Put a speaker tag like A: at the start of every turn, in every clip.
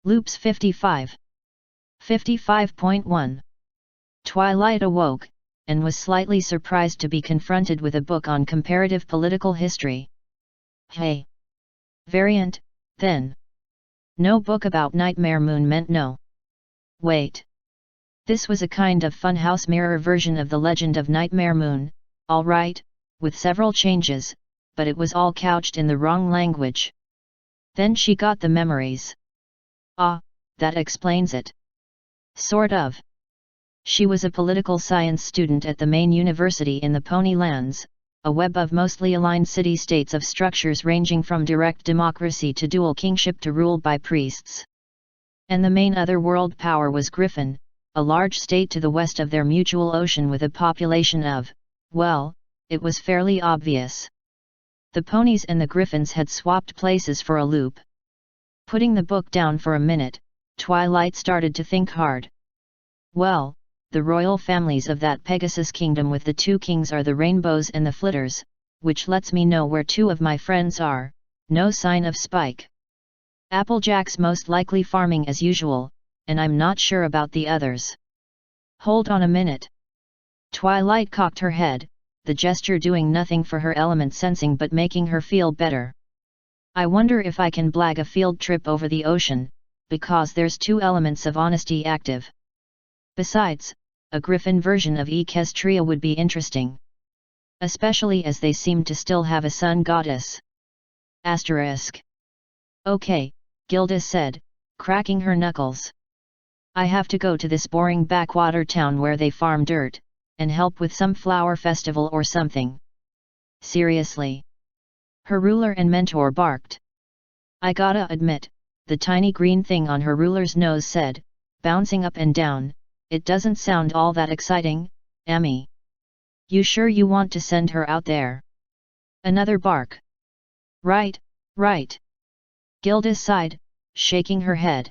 A: Loops 55. 55.1. Twilight awoke, and was slightly surprised to be confronted with a book on comparative political history. Hey! Variant, then. No book about Nightmare Moon meant no. Wait. This was a kind of funhouse mirror version of the legend of Nightmare Moon, alright, with several changes, but it was all couched in the wrong language. Then she got the memories. Ah, that explains it. Sort of. She was a political science student at the main university in the Pony Lands, a web of mostly aligned city-states of structures ranging from direct democracy to dual kingship to rule by priests. And the main other world power was Griffin, a large state to the west of their mutual ocean with a population of, well, it was fairly obvious. The ponies and the griffins had swapped places for a loop. Putting the book down for a minute, Twilight started to think hard. Well, the royal families of that Pegasus kingdom with the two kings are the Rainbows and the Flitters, which lets me know where two of my friends are. No sign of Spike. Applejack's most likely farming as usual, and I'm not sure about the others. Hold on a minute. Twilight cocked her head, the gesture doing nothing for her element sensing but making her feel better. I wonder if I can blag a field trip over the ocean, because there's two elements of honesty active. Besides, a griffin version of Equestria would be interesting. Especially as they seem to still have a sun goddess. Asterisk. Okay, Gilda said, cracking her knuckles. I have to go to this boring backwater town where they farm dirt, and help with some flower festival or something. Seriously? Her ruler and mentor barked. I gotta admit, the tiny green thing on her ruler's nose said, bouncing up and down, it doesn't sound all that exciting, Yami. You sure you want to send her out there? Another bark. Right, right. Gilda sighed, shaking her head.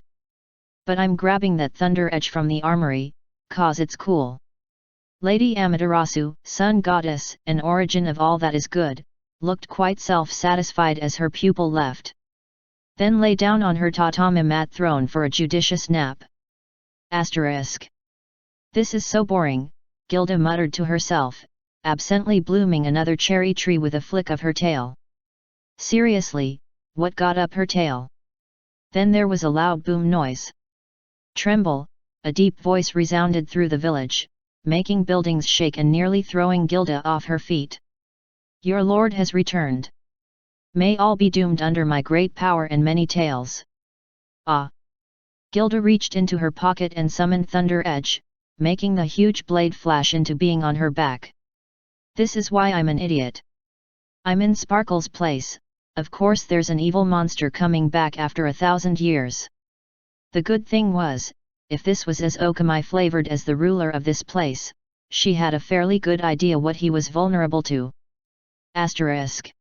A: But I'm grabbing that thunder edge from the armory, cause it's cool. Lady Amaterasu, sun goddess and origin of all that is good, looked quite self-satisfied as her pupil left. Then lay down on her tatami mat throne for a judicious nap. Asterisk. This is so boring, Gilda muttered to herself, absently blooming another cherry tree with a flick of her tail. Seriously, what got up her tail? Then there was a loud boom noise. Tremble, a deep voice resounded through the village, making buildings shake and nearly throwing Gilda off her feet. Your lord has returned. May all be doomed under my great power and many tails. Ah! Gilda reached into her pocket and summoned Thunder Edge, making the huge blade flash into being on her back. This is why I'm an idiot. I'm in Sparkle's place, of course there's an evil monster coming back after 1,000 years. The good thing was, if this was as Okami flavored as the ruler of this place, she had a fairly good idea what he was vulnerable to. Asterisk.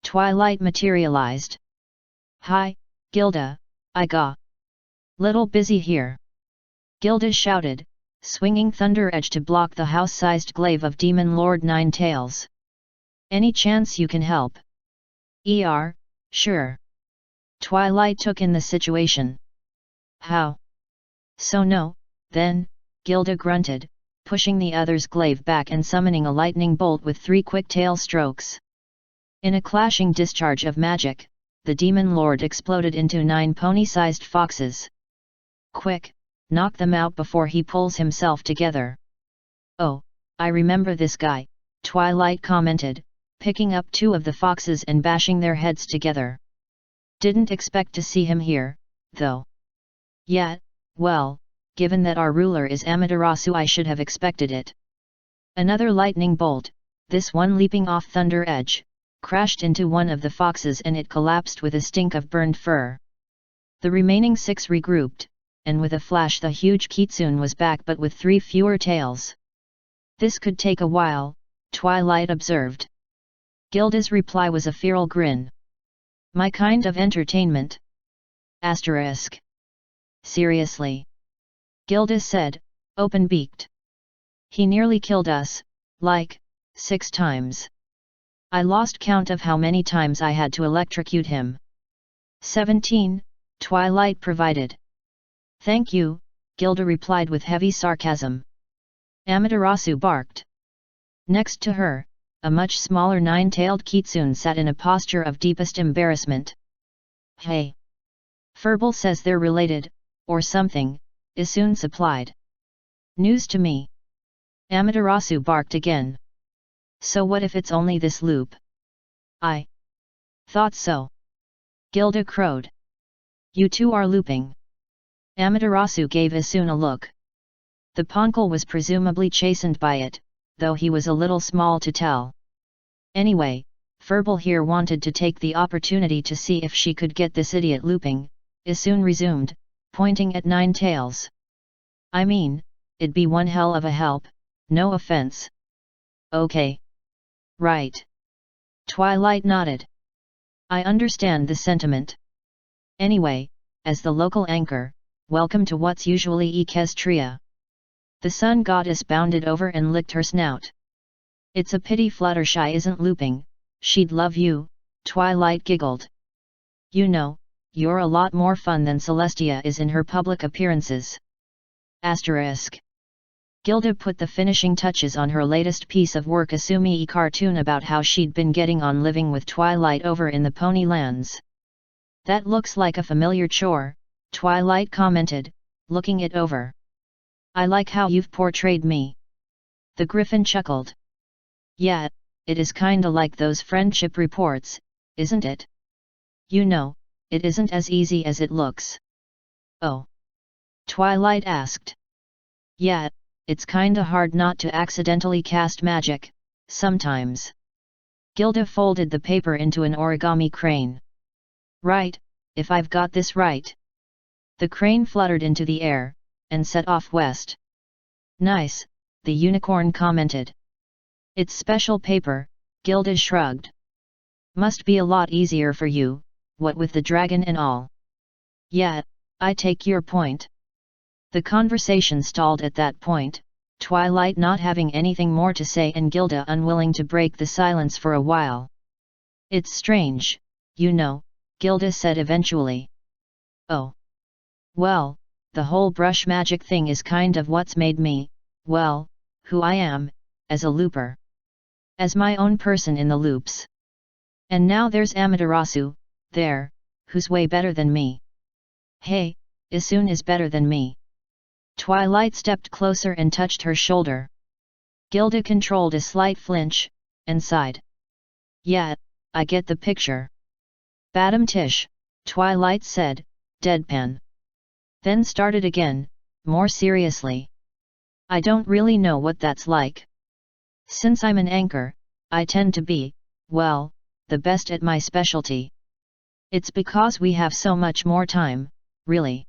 A: Twilight materialized. Hi, Gilda, I got little busy here. Gilda shouted, swinging Thunder Edge to block the house-sized glaive of Demon Lord Ninetales. Any chance you can help? Sure. Twilight took in the situation. How? So no, then, Gilda grunted, pushing the other's glaive back and summoning a lightning bolt with 3 quick tail strokes. In a clashing discharge of magic, the Demon Lord exploded into 9 pony-sized foxes. Quick, knock them out before he pulls himself together. Oh, I remember this guy, Twilight commented, picking up 2 of the foxes and bashing their heads together. Didn't expect to see him here, though. Yeah, well, given that our ruler is Amaterasu, I should have expected it. Another lightning bolt, this one leaping off Thunder Edge, crashed into one of the foxes and it collapsed with a stink of burned fur. The remaining 6 regrouped, and with a flash the huge kitsune was back but with 3 fewer tails. This could take a while, Twilight observed. Gilda's reply was a feral grin. My kind of entertainment. Asterisk. Seriously. Gilda said, open-beaked. He nearly killed us, like, 6 times. I lost count of how many times I had to electrocute him. 17, Twilight provided. Thank you, Gilda replied with heavy sarcasm. Amaterasu barked. Next to her, a much smaller nine-tailed kitsune sat in a posture of deepest embarrassment. Hey! Furball says they're related, or something, Isun supplied. News to me. Amaterasu barked again. So what if it's only this loop? I thought so. Gilda crowed. You two are looping. Amaterasu gave Isun a look. The Ponkel was presumably chastened by it, though he was a little small to tell. Anyway, Furball here wanted to take the opportunity to see if she could get this idiot looping, Isun resumed, pointing at Ninetales. I mean, it'd be one hell of a help, no offense. Okay. Right. Twilight nodded. I understand the sentiment. Anyway, as the local anchor, welcome to what's usually Equestria. The sun goddess bounded over and licked her snout. It's a pity Fluttershy isn't looping, she'd love you, Twilight giggled. You know, you're a lot more fun than Celestia is in her public appearances. Asterisk. Gilda put the finishing touches on her latest piece of work, a Sumi cartoon about how she'd been getting on living with Twilight over in the Pony Lands. That looks like a familiar chore, Twilight commented, looking it over. I like how you've portrayed me. The Griffin chuckled. Yeah, it is kinda like those friendship reports, isn't it? You know, it isn't as easy as it looks. Oh? Twilight asked. Yeah, it's kinda hard not to accidentally cast magic, sometimes. Gilda folded the paper into an origami crane. Right, if I've got this right. The crane fluttered into the air, and set off west. Nice, the unicorn commented. It's special paper, Gilda shrugged. Must be a lot easier for you, what with the dragon and all. Yeah, I take your point. The conversation stalled at that point, Twilight not having anything more to say and Gilda unwilling to break the silence for a while. It's strange, you know, Gilda said eventually. Oh. Well, the whole brush magic thing is kind of what's made me, well, who I am, as a looper. As my own person in the loops. And now there's Amaterasu, there, who's way better than me. Hey, Isun is better than me. Twilight stepped closer and touched her shoulder. Gilda controlled a slight flinch, and sighed. Yeah, I get the picture. Badam Tish, Twilight said, deadpan. Then started again, more seriously. I don't really know what that's like. Since I'm an anchor, I tend to be, well, the best at my specialty. It's because we have so much more time, really.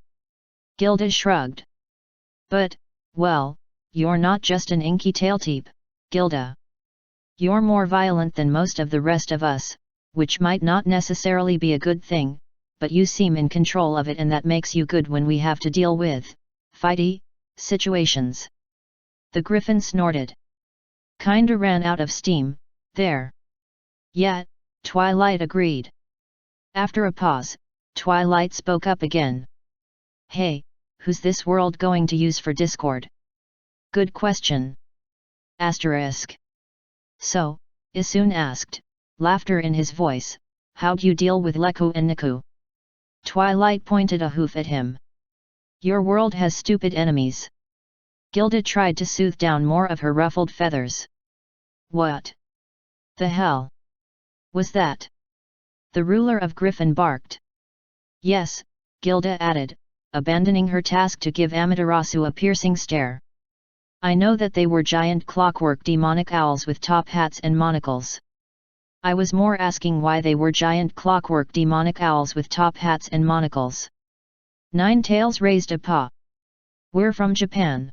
A: Gilda shrugged. But, well, you're not just an inky tailteep, Gilda. You're more violent than most of the rest of us, which might not necessarily be a good thing, but you seem in control of it and that makes you good when we have to deal with fighty situations. The Griffin snorted. Kinda ran out of steam, there. Yeah, Twilight agreed. After a pause, Twilight spoke up again. Hey, who's this world going to use for Discord? Good question. Asterisk. So, Isun asked, laughter in his voice, how'd you deal with Leku and Niku? Twilight pointed a hoof at him. Your world has stupid enemies. Gilda tried to soothe down more of her ruffled feathers. What the hell was that? The ruler of Griffin barked. Yes, Gilda added, abandoning her task to give Amaterasu a piercing stare. I know that they were giant clockwork demonic owls with top hats and monocles. I was more asking why they were giant clockwork demonic owls with top hats and monocles. Ninetales raised a paw. We're from Japan.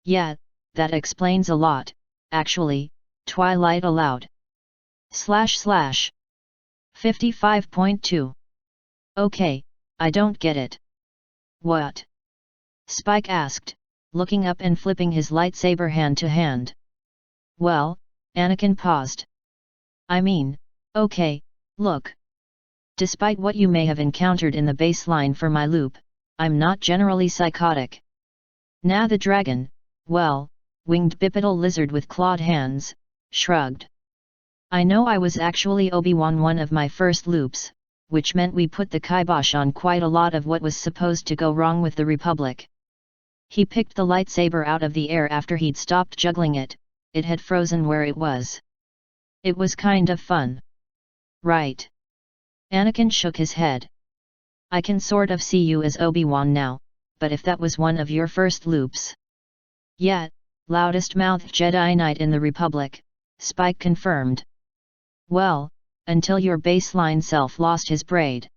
A: Yeah, that explains a lot, actually, Twilight allowed. / 55.2. Okay, I don't get it. What? Spike asked, looking up and flipping his lightsaber hand to hand. Well, Anakin paused. I mean, okay, look. Despite what you may have encountered in the baseline for my loop, I'm not generally psychotic. Nah, the dragon, well, winged bipedal lizard with clawed hands, shrugged. I know I was actually Obi-Wan one of my first loops, which meant we put the kibosh on quite a lot of what was supposed to go wrong with the Republic. He picked the lightsaber out of the air after he'd stopped juggling it. It had frozen where it was. It was kind of fun. Right. Anakin shook his head. I can sort of see you as Obi-Wan now, but if that was one of your first loops. Yeah, loudest-mouthed Jedi Knight in the Republic, Spike confirmed. Well, until your baseline self lost his braid.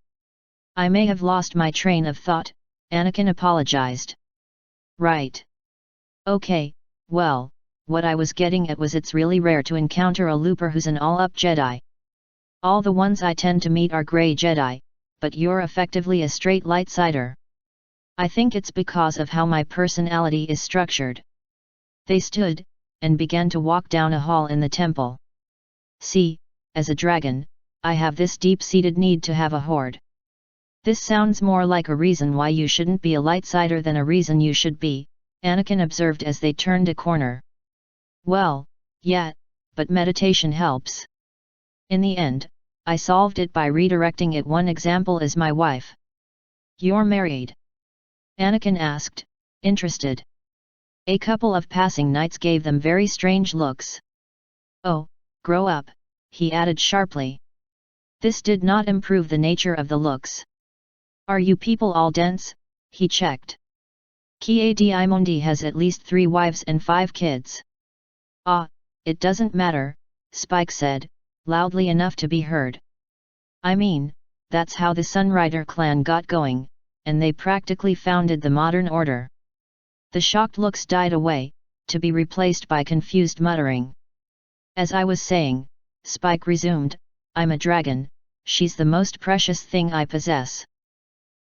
A: I may have lost my train of thought, Anakin apologized. Right. Okay, well, what I was getting at was it's really rare to encounter a looper who's an all-up Jedi. All the ones I tend to meet are grey Jedi, but you're effectively a straight lightsider. I think it's because of how my personality is structured. They stood, and began to walk down a hall in the temple. See, as a dragon, I have this deep-seated need to have a horde. This sounds more like a reason why you shouldn't be a lightsider than a reason you should be, Anakin observed as they turned a corner. Well, yeah, but meditation helps. In the end, I solved it by redirecting it. One example is my wife. You're married? Anakin asked, interested. A couple of passing knights gave them very strange looks. Oh, grow up, he added sharply. This did not improve the nature of the looks. Are you people all dense? He checked. Ki-Adi-Mondi has at least 3 wives and 5 kids. Ah, it doesn't matter, Spike said, loudly enough to be heard. I mean, that's how the Sunrider clan got going, and they practically founded the modern order. The shocked looks died away, to be replaced by confused muttering. As I was saying, Spike resumed, I'm a dragon, she's the most precious thing I possess.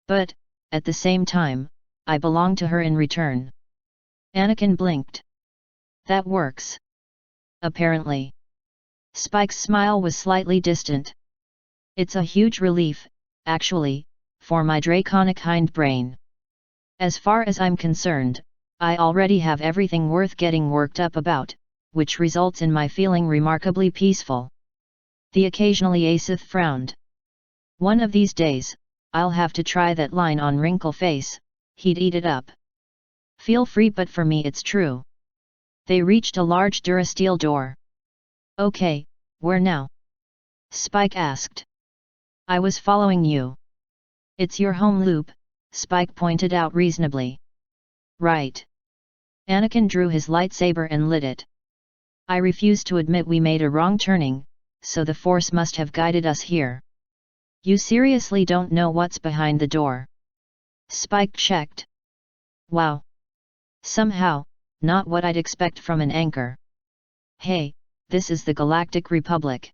A: But, at the same time, I belong to her in return. Anakin blinked. That works. Apparently. Spike's smile was slightly distant. It's a huge relief, actually, for my draconic hindbrain. As far as I'm concerned, I already have everything worth getting worked up about, which results in my feeling remarkably peaceful. The occasionally a Sith frowned. One of these days, I'll have to try that line on Wrinkle Face, he'd eat it up. Feel free, but for me it's true. They reached a large durasteel door. Okay, where now? Spike asked. I was following you. It's your home loop, Spike pointed out reasonably. Right. Anakin drew his lightsaber and lit it. I refuse to admit we made a wrong turning, so the Force must have guided us here. You seriously don't know what's behind the door? Spike checked. Wow. Somehow, not what I'd expect from an anchor. Hey, this is the Galactic Republic.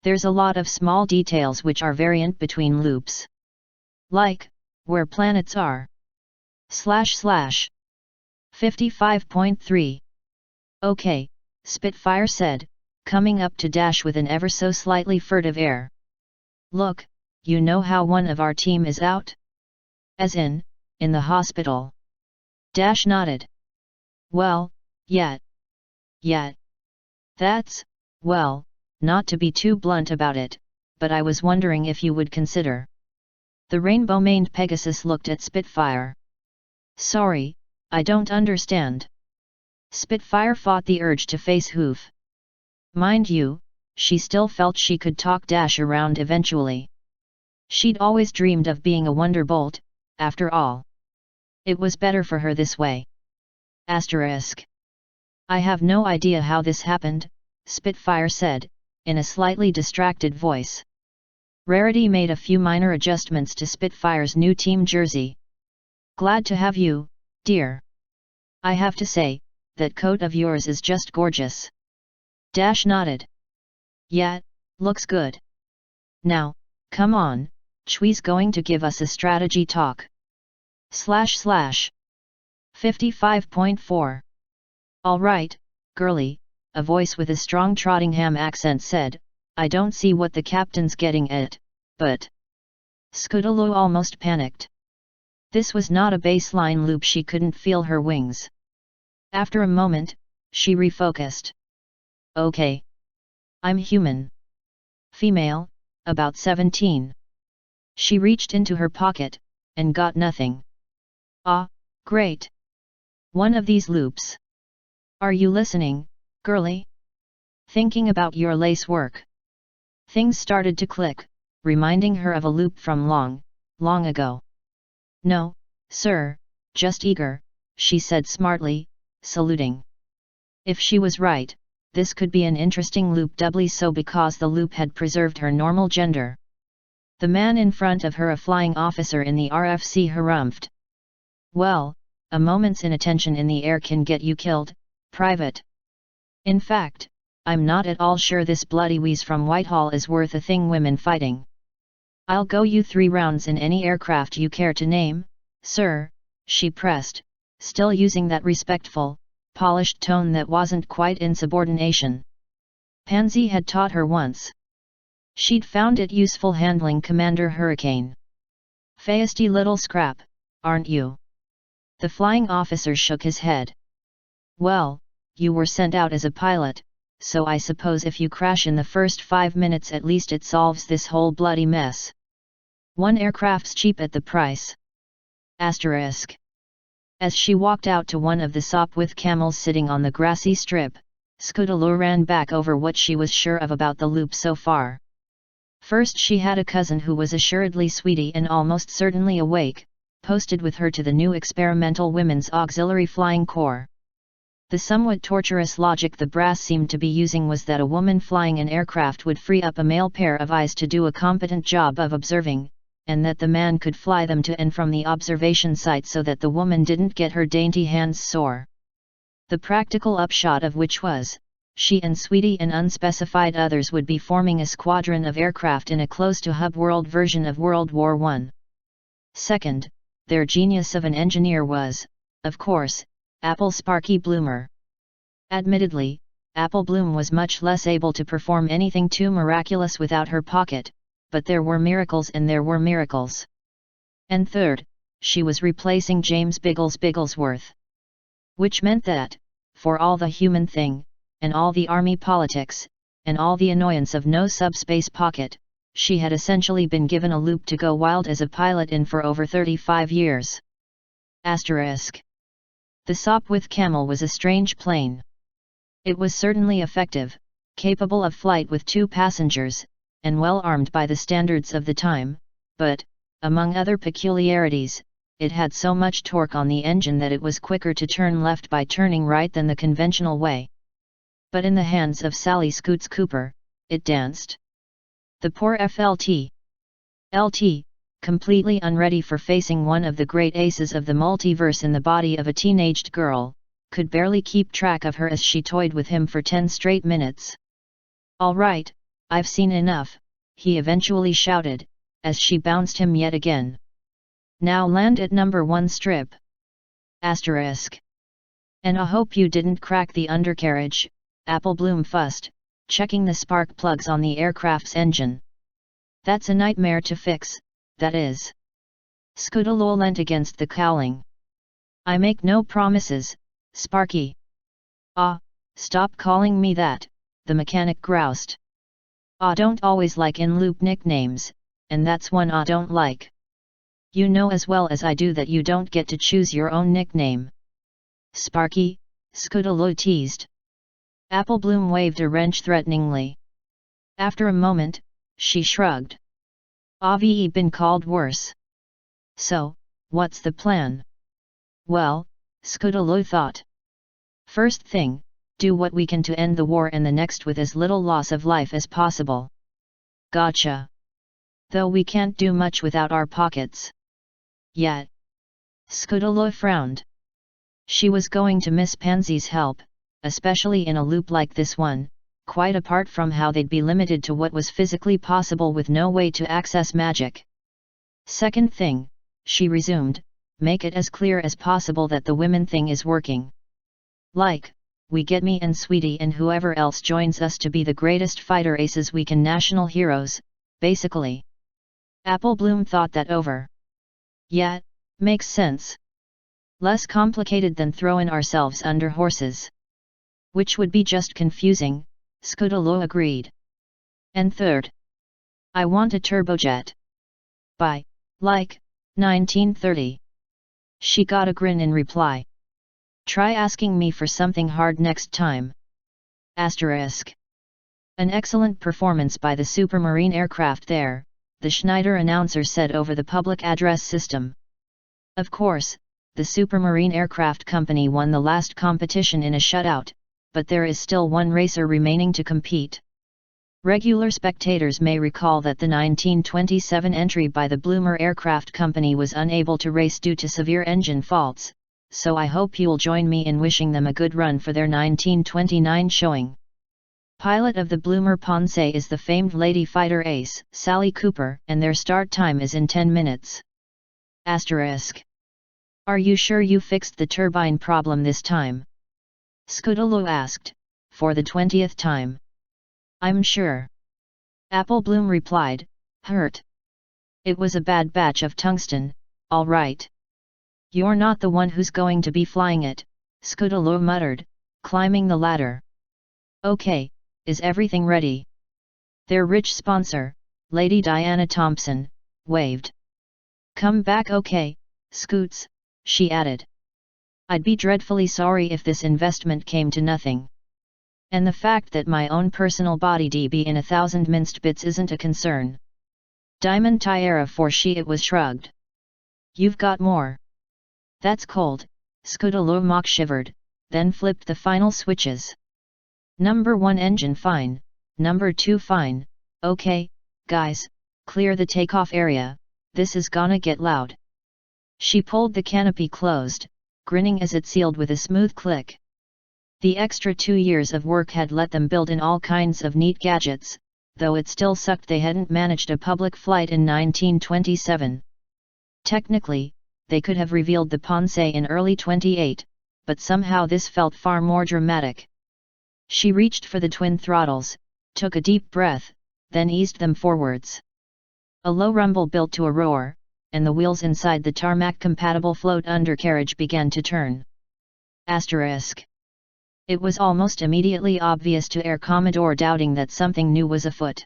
A: There's a lot of small details which are variant between loops. Like, where planets are. / 55.3. Okay, Spitfire said, coming up to Dash with an ever so slightly furtive air. Look, you know how one of our team is out? As in the hospital. Dash nodded. Well, yeah. That's, well, not to be too blunt about it, but I was wondering if you would consider. The rainbow-maned Pegasus looked at Spitfire. Sorry, I don't understand. Spitfire fought the urge to face Hoof. Mind you, she still felt she could talk Dash around eventually. She'd always dreamed of being a Wonderbolt, after all. It was better for her this way. Asterisk. I have no idea how this happened, Spitfire said, in a slightly distracted voice. Rarity made a few minor adjustments to Spitfire's new team jersey. Glad to have you, dear. I have to say, that coat of yours is just gorgeous. Dash nodded. Yeah, looks good. Now, come on, Chwi's going to give us a strategy talk. / 55.4. All right, girlie, a voice with a strong Trottingham accent said, I don't see what the captain's getting at, but Scootaloo almost panicked. This was not a baseline loop, she couldn't feel her wings. After a moment, she refocused. Okay. I'm human. Female, about 17. She reached into her pocket, and got nothing. Ah, great. One of these loops. Are you listening, girlie? Thinking about your lace work? Things started to click, reminding her of a loop from long, long ago. No, sir, just eager, she said smartly, saluting. If she was right, this could be an interesting loop, doubly so because the loop had preserved her normal gender. The man in front of her, a flying officer in the RFC, harumphed. Well, a moment's inattention in the air can get you killed, Private. In fact, I'm not at all sure this bloody wheeze from Whitehall is worth a thing women fighting. I'll go you 3 rounds in any aircraft you care to name, sir, she pressed, still using that respectful, polished tone that wasn't quite insubordination. Pansy had taught her once. She'd found it useful handling Commander Hurricane. Feisty little scrap, aren't you? The flying officer shook his head. Well, you were sent out as a pilot, so I suppose if you crash in the first 5 minutes at least it solves this whole bloody mess. 1 aircraft's cheap at the price. Asterisk. As she walked out to one of the Sopwith camels sitting on the grassy strip, Scootaloo ran back over what she was sure of about the loop so far. First, she had a cousin who was assuredly sweetie and almost certainly awake, posted with her to the new Experimental Women's Auxiliary Flying Corps. The somewhat torturous logic the brass seemed to be using was that a woman flying an aircraft would free up a male pair of eyes to do a competent job of observing, and that the man could fly them to and from the observation site so that the woman didn't get her dainty hands sore. The practical upshot of which was, she and Sweetie and unspecified others would be forming a squadron of aircraft in a close-to-hub world version of World War I. Second, their genius of an engineer was, of course, Apple Sparky Bloomer. Admittedly, Apple Bloom was much less able to perform anything too miraculous without her pocket, but there were miracles and there were miracles. And third, she was replacing James Biggles Bigglesworth. Which meant that, for all the human thing, and all the army politics, and all the annoyance of no subspace pocket, she had essentially been given a loop to go wild as a pilot in for over 35 years. Asterisk. The Sopwith Camel was a strange plane. It was certainly effective, capable of flight with 2 passengers, and well armed by the standards of the time, but, among other peculiarities, it had so much torque on the engine that it was quicker to turn left by turning right than the conventional way. But in the hands of Sally Scoots Cooper, it danced. The poor FLT. LT, completely unready for facing one of the great aces of the multiverse in the body of a teenaged girl, could barely keep track of her as she toyed with him for 10 straight minutes. "All right, I've seen enough," he eventually shouted, as she bounced him yet again. "Now land at number 1 strip. Asterisk. And I hope you didn't crack the undercarriage," Apple Bloom fussed, checking the spark plugs on the aircraft's engine. "That's a nightmare to fix, that is." Scootaloo leant against the cowling. "I make no promises, Sparky." "Ah, stop calling me that," the mechanic groused. "I don't always like in-loop nicknames, and that's one I don't like. You know as well as I do that you don't get to choose your own nickname." "Sparky," Scootaloo teased. Apple Bloom waved a wrench threateningly. After a moment, she shrugged. "I've been called worse. So, what's the plan?" "Well," Scootaloo thought. "First thing, do what we can to end the war and the next with as little loss of life as possible." "Gotcha. Though we can't do much without our pockets. Yet." Scootaloo frowned. She was going to miss Pansy's help, especially in a loop like this one, quite apart from how they'd be limited to what was physically possible with no way to access magic. "Second thing," she resumed, "make it as clear as possible that the women thing is working. Like, we get me and Sweetie and whoever else joins us to be the greatest fighter aces we can, national heroes, basically." Apple Bloom thought that over. Yeah, makes sense. Less complicated than throwing ourselves under horses. Which would be just confusing, Scudolo agreed. And third. I want a turbojet. By, 1930. She got a grin in reply. Try asking me for something hard next time. Asterisk. An excellent performance by the Supermarine aircraft there, the Schneider announcer said over the public address system. Of course, the Supermarine Aircraft Company won the last competition in a shutout, but there is still one racer remaining to compete. Regular spectators may recall that the 1927 entry by the Bloomer Aircraft Company was unable to race due to severe engine faults, so I hope you'll join me in wishing them a good run for their 1929 showing. Pilot of the Bloomer Ponce is the famed lady fighter ace, Sally Cooper, and their start time is in 10 minutes. Asterisk. Are you sure you fixed the turbine problem this time? Scudolo asked, for the 20th time. I'm sure. Apple Bloom replied, hurt. It was a bad batch of tungsten, all right. You're not the one who's going to be flying it, Scudolo muttered, climbing the ladder. Okay, is everything ready? Their rich sponsor, Lady Diana Thompson, waved. Come back okay, Scoots, she added. I'd be dreadfully sorry if this investment came to nothing. And the fact that my own personal body DB in 1,000 minced bits isn't a concern. Diamond Tiara for she it was shrugged. You've got more. That's cold, Scudolo mock shivered, then flipped the final switches. Number 1 engine fine, number 2 fine, okay, guys, clear the takeoff area, this is gonna get loud. She pulled the canopy closed, grinning as it sealed with a smooth click. The extra 2 years of work had let them build in all kinds of neat gadgets, though it still sucked they hadn't managed a public flight in 1927. Technically, they could have revealed the Ponce in early 28, but somehow this felt far more dramatic. She reached for the twin throttles, took a deep breath, then eased them forwards. A low rumble built to a roar, and the wheels inside the tarmac-compatible float undercarriage began to turn. Asterisk. It was almost immediately obvious to Air Commodore Dowding that something new was afoot.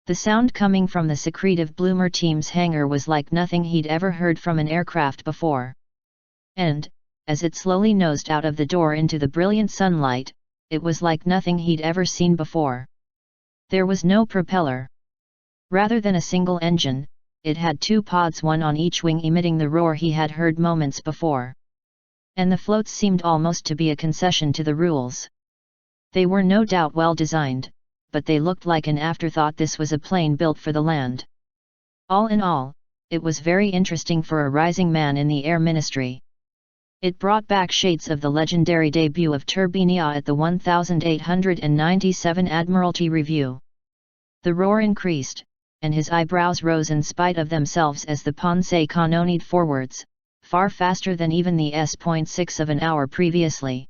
A: The sound coming from the secretive Bloomer team's hangar was like nothing he'd ever heard from an aircraft before. And, as it slowly nosed out of the door into the brilliant sunlight, it was like nothing he'd ever seen before. There was no propeller. Rather than a single engine, it had 2 pods, one on each wing, emitting the roar he had heard moments before. And the floats seemed almost to be a concession to the rules. They were no doubt well designed, but they looked like an afterthought. This was a plane built for the land. All in all, it was very interesting for a rising man in the Air Ministry. It brought back shades of the legendary debut of Turbinia at the 1897 Admiralty Review. The roar increased, and his eyebrows rose in spite of themselves as the Ponce cannoned forwards, far faster than even the S.6 of an hour previously.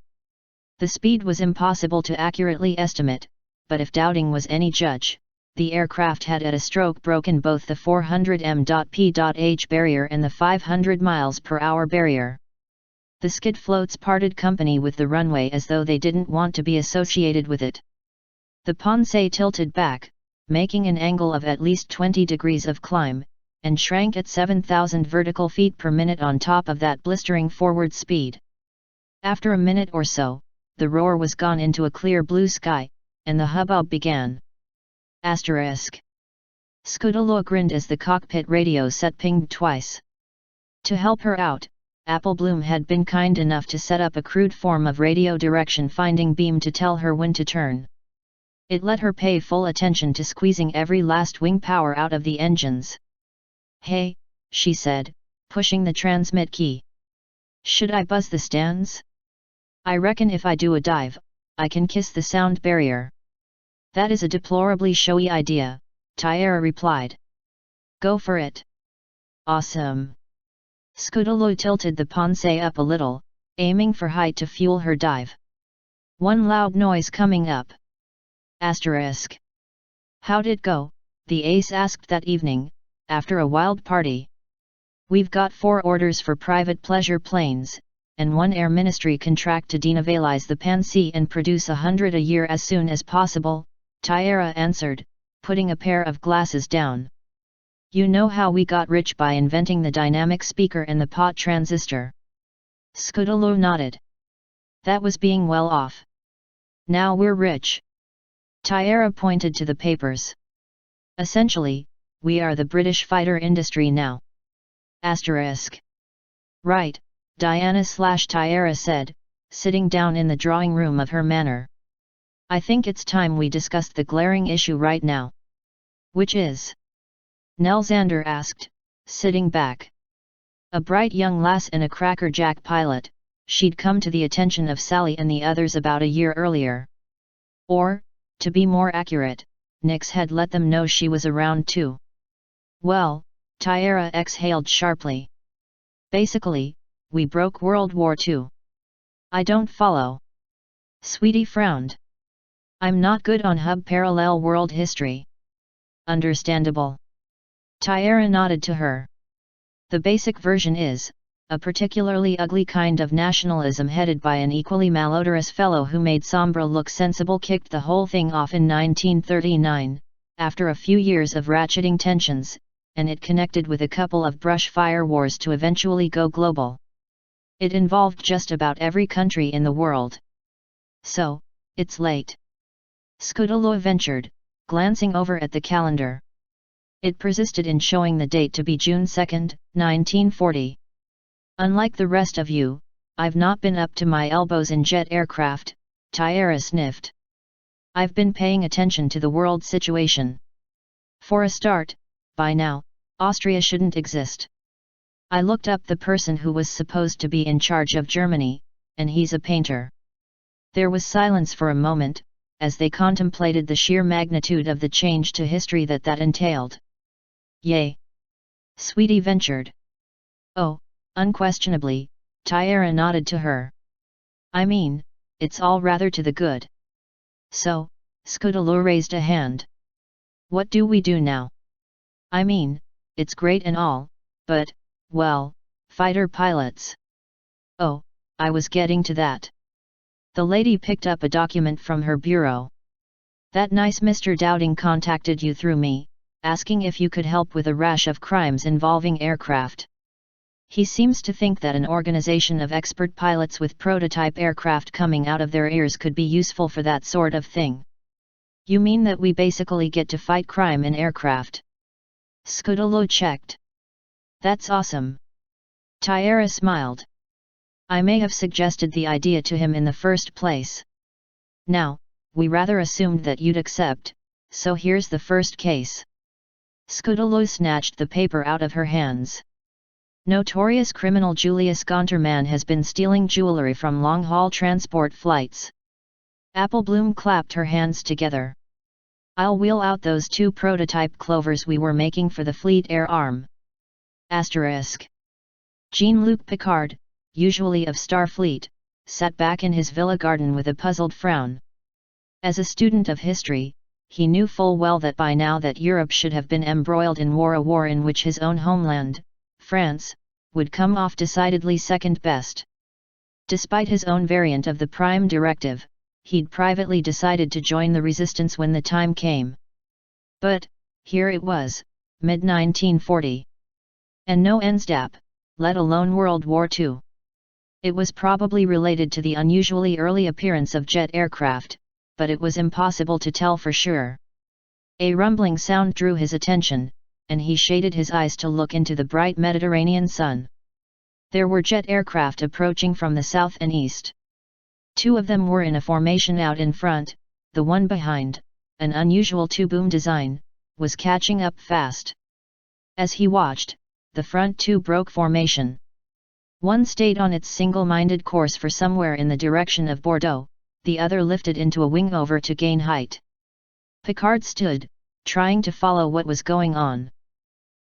A: The speed was impossible to accurately estimate, but if Dowding was any judge, the aircraft had at a stroke broken both the 400 mph barrier and the 500 miles per hour barrier. The skid floats parted company with the runway as though they didn't want to be associated with it. The Ponce tilted back, making an angle of at least 20 degrees of climb, and shrank at 7,000 vertical feet per minute on top of that blistering forward speed. After a minute or so, the roar was gone into a clear blue sky, and the hubbub began. Asterisk. Scudolo grinned as the cockpit radio set pinged twice. To help her out, Apple Bloom had been kind enough to set up a crude form of radio direction finding beam to tell her when to turn. It let her pay full attention to squeezing every last wing power out of the engines. Hey, she said, pushing the transmit key. Should I buzz the stands? I reckon if I do a dive, I can kiss the sound barrier. That is a deplorably showy idea, Tiara replied. Go for it. Awesome. Scudolo tilted the Ponce up a little, aiming for height to fuel her dive. One loud noise coming up. Asterisk. How'd it go? The ace asked that evening, after a wild party. We've got 4 orders for private pleasure planes, and 1 Air Ministry contract to denavalize the Pansy and produce 100 a year as soon as possible, Tyara answered, putting a pair of glasses down. You know how we got rich by inventing the dynamic speaker and the pot transistor? Scudolo nodded. That was being well off. Now we're rich. Tyara pointed to the papers. Essentially, we are the British fighter industry now. Asterisk. Right, Diana/Tyara said, sitting down in the drawing room of her manor. I think it's time we discussed the glaring issue right now. Which is? Nelxander asked, sitting back. A bright young lass and a crackerjack pilot, she'd come to the attention of Sally and the others about a year earlier. Or, to be more accurate, Nix had let them know she was around too. Well, Tyara exhaled sharply. Basically, we broke World War II. I don't follow. Sweetie frowned. I'm not good on hub parallel world history. Understandable. Tyara nodded to her. The basic version is, a particularly ugly kind of nationalism headed by an equally malodorous fellow who made Sombra look sensible kicked the whole thing off in 1939, after a few years of ratcheting tensions, and it connected with a couple of brush fire wars to eventually go global. It involved just about every country in the world. So, it's late. Scudolo ventured, glancing over at the calendar. It persisted in showing the date to be June 2, 1940. Unlike the rest of you, I've not been up to my elbows in jet aircraft, Tyara sniffed. I've been paying attention to the world situation. For a start, by now, Austria shouldn't exist. I looked up the person who was supposed to be in charge of Germany, and he's a painter. There was silence for a moment, as they contemplated the sheer magnitude of the change to history that entailed. Yay! Sweetie ventured. Oh, unquestionably, Tyara nodded to her. I mean, it's all rather to the good. So, Scudolo raised a hand. What do we do now? I mean, it's great and all, but, well, fighter pilots. Oh, I was getting to that. The lady picked up a document from her bureau. That nice Mr. Dowding contacted you through me, asking if you could help with a rash of crimes involving aircraft. He seems to think that an organization of expert pilots with prototype aircraft coming out of their ears could be useful for that sort of thing. You mean that we basically get to fight crime in aircraft? Scudolo checked. That's awesome. Tyara smiled. I may have suggested the idea to him in the first place. Now, we rather assumed that you'd accept, so here's the first case. Scudolo snatched the paper out of her hands. Notorious criminal Julius Gonterman has been stealing jewelry from long-haul transport flights. Applebloom clapped her hands together. I'll wheel out those 2 prototype clovers we were making for the Fleet Air Arm. Asterisk. Jean-Luc Picard, usually of Starfleet, sat back in his villa garden with a puzzled frown. As a student of history, he knew full well that by now that Europe should have been embroiled in war, a war in which his own homeland, France, would come off decidedly second best. Despite his own variant of the Prime Directive, he'd privately decided to join the resistance when the time came. But, here it was, mid-1940. And no NSDAP, let alone World War II. It was probably related to the unusually early appearance of jet aircraft, but it was impossible to tell for sure. A rumbling sound drew his attention, and he shaded his eyes to look into the bright Mediterranean sun. There were jet aircraft approaching from the south and east. 2 of them were in a formation out in front, the one behind, an unusual 2-boom design, was catching up fast. As he watched, the front 2 broke formation. One stayed on its single-minded course for somewhere in the direction of Bordeaux, the other lifted into a wing over to gain height. Picard stood, trying to follow what was going on.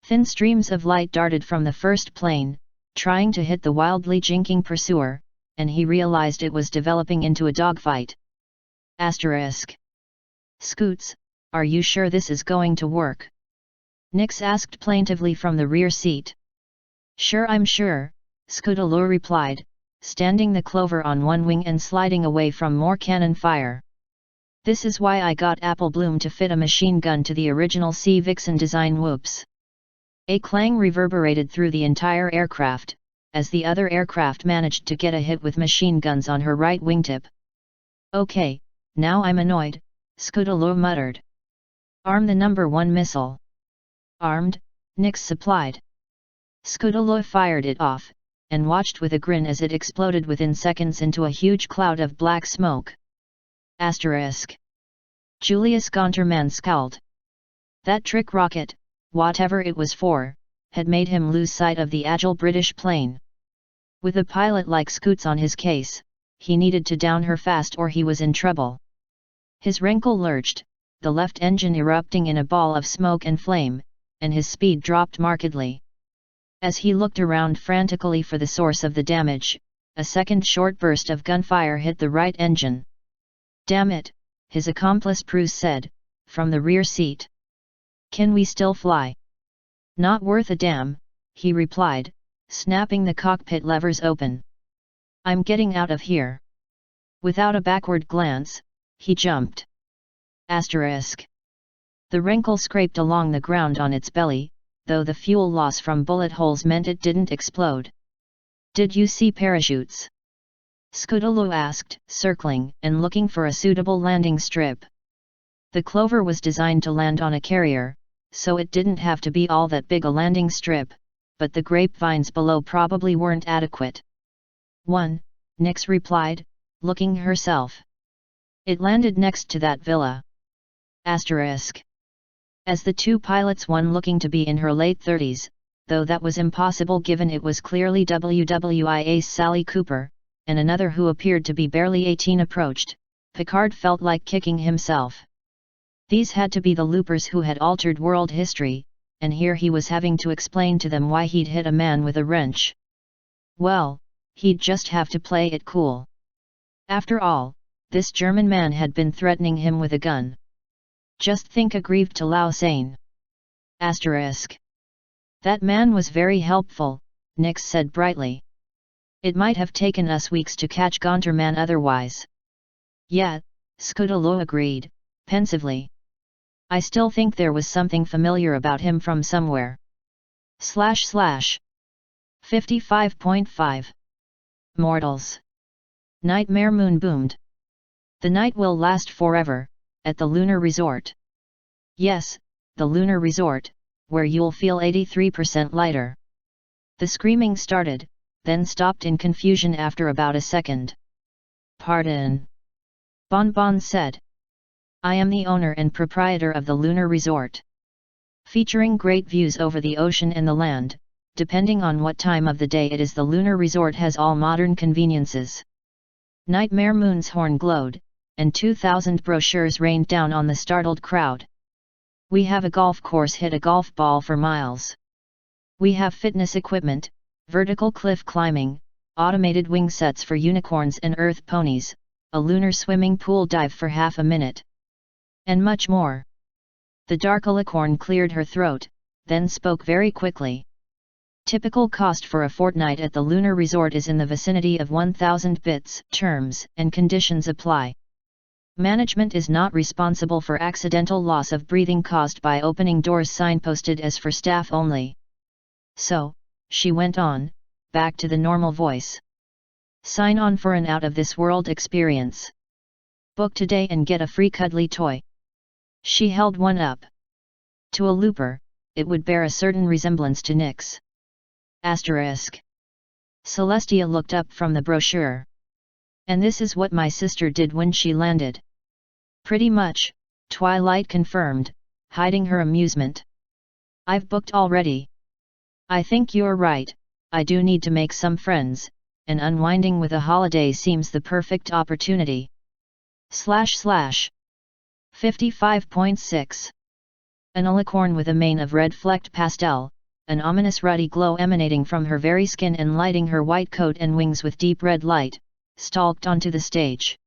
A: Thin streams of light darted from the first plane, trying to hit the wildly jinking pursuer, and he realized it was developing into a dogfight. Asterisk. Scoots, are you sure this is going to work? Nix asked plaintively from the rear seat. Sure, I'm sure, Scudaloo replied, standing the clover on one wing and sliding away from more cannon fire. This is why I got Apple Bloom to fit a machine gun to the original Sea Vixen design. Whoops. A clang reverberated through the entire aircraft, as the other aircraft managed to get a hit with machine guns on her right wingtip. Okay, now I'm annoyed, Scudaloo muttered. Arm the number 1 missile. Armed, Nix supplied. Scudaloo fired it off, and watched with a grin as it exploded within seconds into a huge cloud of black smoke. Asterisk. Julius Gonterman scowled. That trick rocket, whatever it was for, had made him lose sight of the agile British plane. With a pilot like Scoots on his case, he needed to down her fast or he was in trouble. His wrinkle lurched, the left engine erupting in a ball of smoke and flame, and his speed dropped markedly. As he looked around frantically for the source of the damage, a second short burst of gunfire hit the right engine. Damn it, his accomplice Bruce said, from the rear seat. Can we still fly? Not worth a damn, he replied, snapping the cockpit levers open. I'm getting out of here. Without a backward glance, he jumped. Asterisk. The wrinkle scraped along the ground on its belly, though the fuel loss from bullet holes meant it didn't explode. Did you see parachutes? Scudaloo asked, circling and looking for a suitable landing strip. The Clover was designed to land on a carrier, so it didn't have to be all that big a landing strip, but the grapevines below probably weren't adequate. One, Nix replied, looking herself. It landed next to that villa. Asterisk. As the two pilots, one looking to be in her late 30s, though that was impossible given it was clearly WWIA's Sally Cooper, and another who appeared to be barely 18 approached, Picard felt like kicking himself. These had to be the loopers who had altered world history, and here he was having to explain to them why he'd hit a man with a wrench. Well, he'd just have to play it cool. After all, this German man had been threatening him with a gun. Just think, aggrieved to Lao Sane. Asterisk. That man was very helpful, Nix said brightly. It might have taken us weeks to catch Gonterman otherwise. Yeah, Scudaloo agreed, pensively. I still think there was something familiar about him from somewhere. / 55.5. Mortals. Nightmare Moon boomed. The night will last forever, at the lunar resort. Yes, the lunar resort, where you'll feel 83% lighter. The screaming started, then stopped in confusion after about a second. Pardon? Bon Bon said. I am the owner and proprietor of the lunar resort. Featuring great views over the ocean and the land, depending on what time of the day it is, the lunar resort has all modern conveniences. Nightmare Moon's horn glowed, and 2,000 brochures rained down on the startled crowd. We have a golf course, hit a golf ball for miles. We have fitness equipment, vertical cliff climbing, automated wing sets for unicorns and earth ponies, a lunar swimming pool dive for half a minute. And much more. The Dark Alicorn cleared her throat, then spoke very quickly. Typical cost for a fortnight at the lunar resort is in the vicinity of 1,000 bits. Terms and conditions apply. Management is not responsible for accidental loss of breathing caused by opening doors signposted as for staff only. So, she went on, back to the normal voice. Sign on for an out-of-this-world experience. Book today and get a free cuddly toy. She held one up. To a looper, it would bear a certain resemblance to Nix. Asterisk. Celestia looked up from the brochure. And this is what my sister did when she landed. Pretty much, Twilight confirmed, hiding her amusement. I've booked already. I think you're right, I do need to make some friends, and unwinding with a holiday seems the perfect opportunity. / 55.6. An alicorn with a mane of red flecked pastel, an ominous ruddy glow emanating from her very skin and lighting her white coat and wings with deep red light, stalked onto the stage.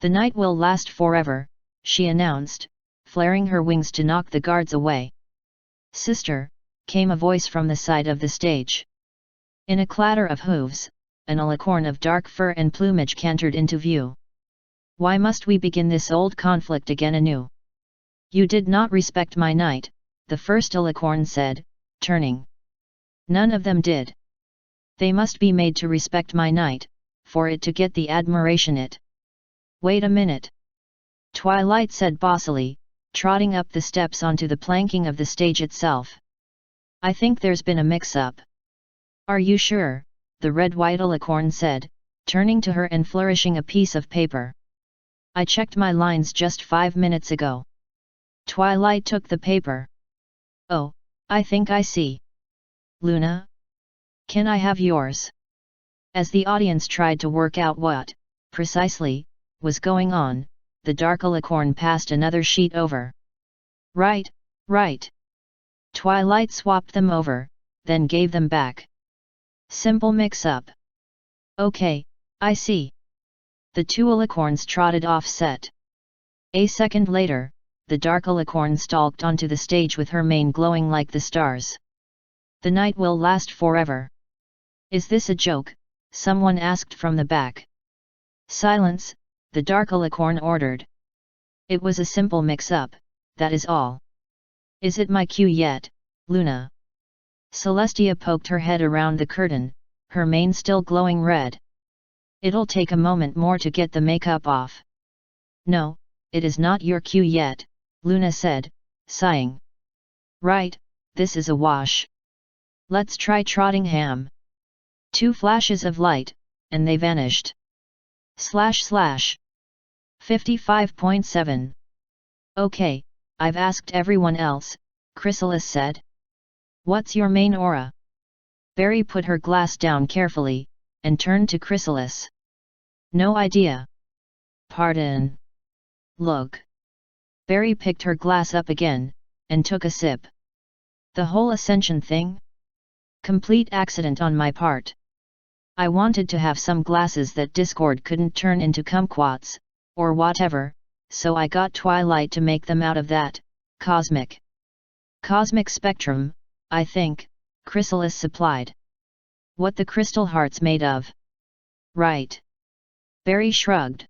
A: The night will last forever, she announced, flaring her wings to knock the guards away. Sister, came a voice from the side of the stage. In a clatter of hooves, an alicorn of dark fur and plumage cantered into view. Why must we begin this old conflict again anew? You did not respect my knight, the first alicorn said, turning. None of them did. They must be made to respect my knight, for it to get the admiration it. Wait a minute. Twilight said bossily, trotting up the steps onto the planking of the stage itself. I think there's been a mix-up. Are you sure? The red-white alicorn said, turning to her and flourishing a piece of paper. I checked my lines just 5 minutes ago. Twilight took the paper. Oh, I think I see. Luna? Can I have yours? As the audience tried to work out what, precisely, was going on, the dark alicorn passed another sheet over. Right, right. Twilight swapped them over, then gave them back. Simple mix-up. Okay, I see. The two alicorns trotted off set. A second later, the dark alicorn stalked onto the stage with her mane glowing like the stars. The night will last forever. Is this a joke? Someone asked from the back. Silence, the dark alicorn ordered. It was a simple mix-up, that is all. Is it my cue yet, Luna? Celestia poked her head around the curtain, her mane still glowing red. It'll take a moment more to get the makeup off. No, it is not your cue yet, Luna said, sighing. Right, this is a wash. Let's try Trottingham. 2 flashes of light, and they vanished. / 55.7. Okay, I've asked everyone else, Chrysalis said. What's your main aura? Berry put her glass down carefully, and turned to Chrysalis. No idea. Pardon. Look. Berry picked her glass up again, and took a sip. The whole ascension thing? Complete accident on my part. I wanted to have some glasses that Discord couldn't turn into kumquats, or whatever, so I got Twilight to make them out of that, cosmic spectrum, I think, Chrysalis supplied. What the crystal heart's made of? Right. Berry shrugged.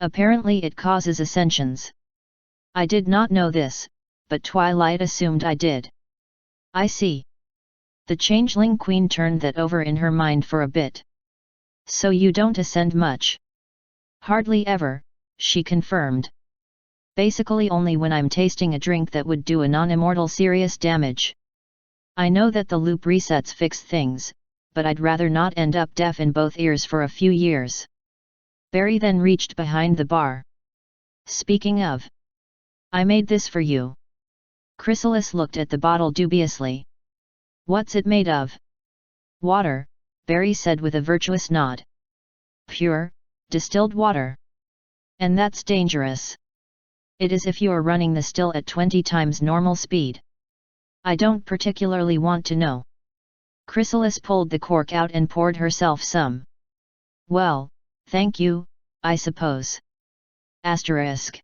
A: Apparently it causes ascensions. I did not know this, but Twilight assumed I did. I see. The changeling queen turned that over in her mind for a bit. So you don't ascend much? Hardly ever, she confirmed. Basically only when I'm tasting a drink that would do a non-immortal serious damage. I know that the loop resets fix things, but I'd rather not end up deaf in both ears for a few years. Berry then reached behind the bar. Speaking of, I made this for you. Chrysalis looked at the bottle dubiously. What's it made of? Water, Berry said with a virtuous nod. Pure, distilled water. And that's dangerous. It is if you are running the still at 20 times normal speed. I don't particularly want to know. Chrysalis pulled the cork out and poured herself some. Well, thank you, I suppose. Asterisk.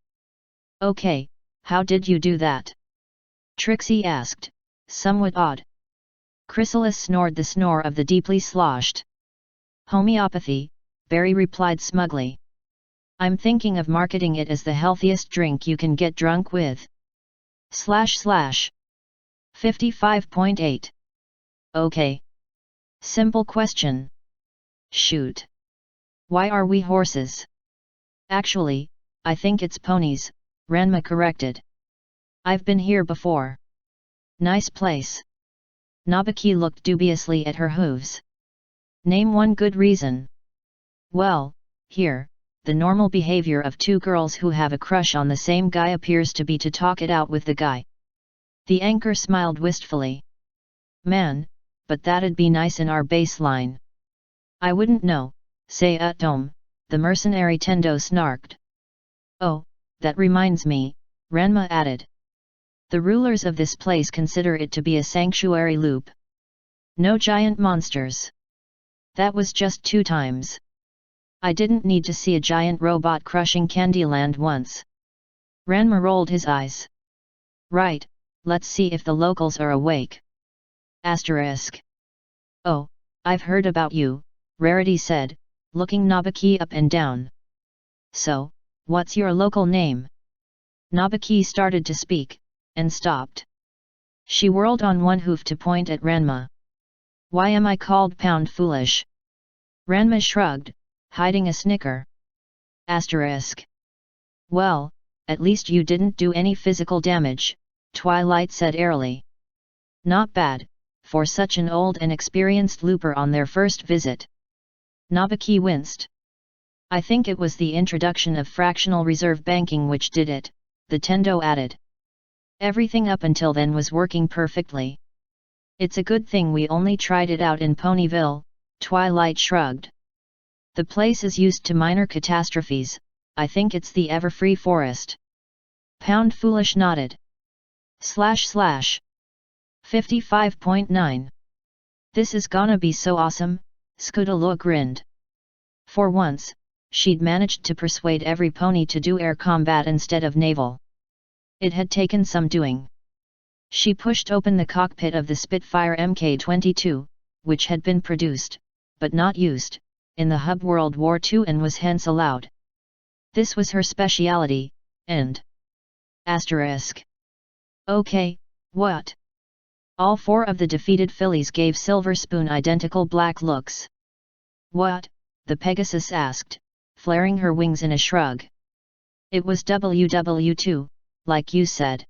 A: Okay, how did you do that? Trixie asked, somewhat odd. Chrysalis snored the snore of the deeply sloshed. Homeopathy, Berry replied smugly. I'm thinking of marketing it as the healthiest drink you can get drunk with. / 55.8. Okay. Simple question. Shoot. Why are we horses? Actually, I think it's ponies, Ranma corrected. I've been here before. Nice place. Nabiki looked dubiously at her hooves. Name one good reason. Well, here, the normal behavior of two girls who have a crush on the same guy appears to be to talk it out with the guy. The anchor smiled wistfully. Man, but that'd be nice in our baseline. I wouldn't know, say Tom, the mercenary Tendo snarked. Oh, that reminds me, Ranma added. The rulers of this place consider it to be a sanctuary loop. No giant monsters. That was just 2 times. I didn't need to see a giant robot crushing Candyland once. Ranma rolled his eyes. Right, let's see if the locals are awake. Asterisk. Oh, I've heard about you, Rarity said, looking Nabiki up and down. So, what's your local name? Nabiki started to speak, and stopped. She whirled on one hoof to point at Ranma. Why am I called Pound Foolish? Ranma shrugged, hiding a snicker. Asterisk. Well, at least you didn't do any physical damage, Twilight said airily. Not bad, for such an old and experienced looper on their first visit. Nabiki winced. I think it was the introduction of fractional reserve banking which did it, the Tendo added. Everything up until then was working perfectly. It's a good thing we only tried it out in Ponyville, Twilight shrugged. The place is used to minor catastrophes, I think it's the Everfree Forest. Pound Foolish nodded. / 55.9. This is gonna be so awesome, Scudalo grinned. For once, she'd managed to persuade every pony to do air combat instead of naval. It had taken some doing. She pushed open the cockpit of the Spitfire Mk-22, which had been produced, but not used, in the hub World War II and was hence allowed. This was her speciality, and... Asterisk. Okay, what? All four of the defeated fillies gave Silver Spoon identical black looks. What? The Pegasus asked, flaring her wings in a shrug. It was WW2, like you said.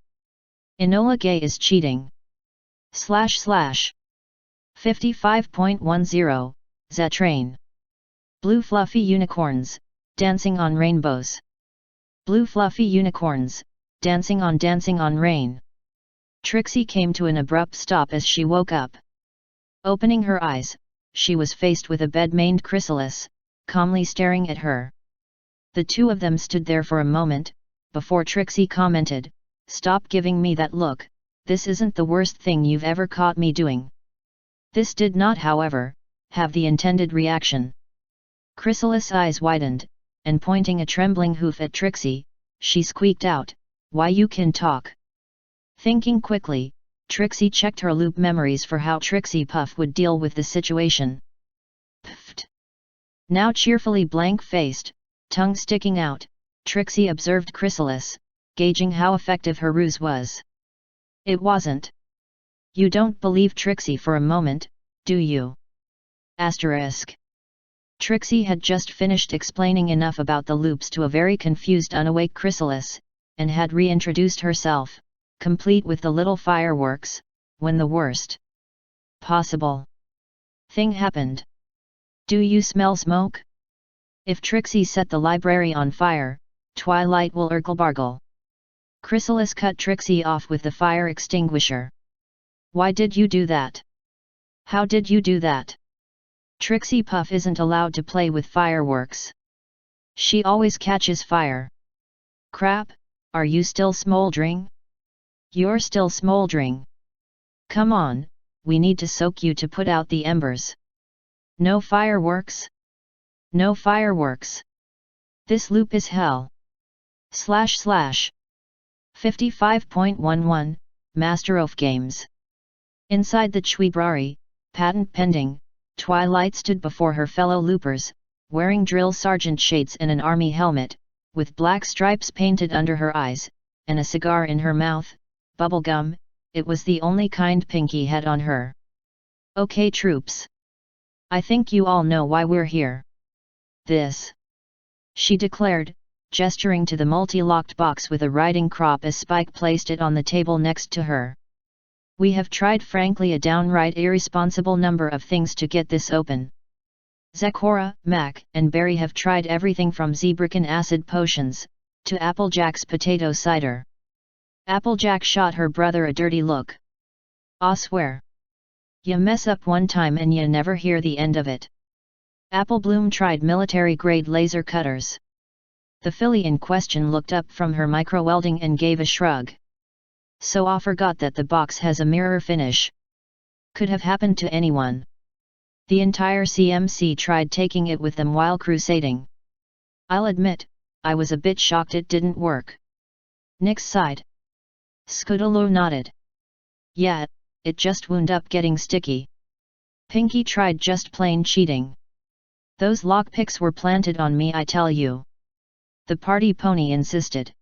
A: Enola Gay is cheating. / 55.10, Zetrain. Blue fluffy unicorns, dancing on rainbows. Blue fluffy unicorns, dancing on rain. Trixie came to an abrupt stop as she woke up. Opening her eyes, she was faced with a bed-maned chrysalis, calmly staring at her. The two of them stood there for a moment, before Trixie commented, "Stop giving me that look, this isn't the worst thing you've ever caught me doing." This did not, however, have the intended reaction. Chrysalis' eyes widened, and pointing a trembling hoof at Trixie, she squeaked out, "Why you can talk?" Thinking quickly, Trixie checked her loop memories for how Trixie Puff would deal with the situation. Pfft. Now cheerfully blank-faced, tongue sticking out, Trixie observed Chrysalis, gauging how effective her ruse was. It wasn't. You don't believe Trixie for a moment, do you? Asterisk. Trixie had just finished explaining enough about the loops to a very confused unawake Chrysalis, and had reintroduced herself, complete with the little fireworks, when the worst possible thing happened. Do you smell smoke? If Trixie set the library on fire, Twilight will urgle-bargle. Chrysalis cut Trixie off with the fire extinguisher. Why did you do that? How did you do that? Trixie Puff isn't allowed to play with fireworks. She always catches fire. Crap, are you still smoldering? You're still smoldering. Come on, we need to soak you to put out the embers. No fireworks? No fireworks. This loop is hell. / 55.11, Master of Games. Inside the Chwibrari, patent pending, Twilight stood before her fellow loopers, wearing drill sergeant shades and an army helmet, with black stripes painted under her eyes, and a cigar in her mouth, bubblegum, it was the only kind Pinky had on her. Okay troops. I think you all know why we're here. This. She declared, gesturing to the multi-locked box with a riding crop as Spike placed it on the table next to her. We have tried frankly a downright irresponsible number of things to get this open. Zekora, Mac, and Barry have tried everything from zebracan acid potions, to Applejack's potato cider. Applejack shot her brother a dirty look. I swear. You mess up one time and you never hear the end of it. Applebloom tried military-grade laser cutters. The filly in question looked up from her micro-welding and gave a shrug. So I forgot that the box has a mirror finish. Could have happened to anyone. The entire CMC tried taking it with them while crusading. I'll admit, I was a bit shocked it didn't work. Nix sighed. Scudalo nodded. Yeah, it just wound up getting sticky. Pinky tried just plain cheating. Those lockpicks were planted on me, I tell you. The party pony insisted.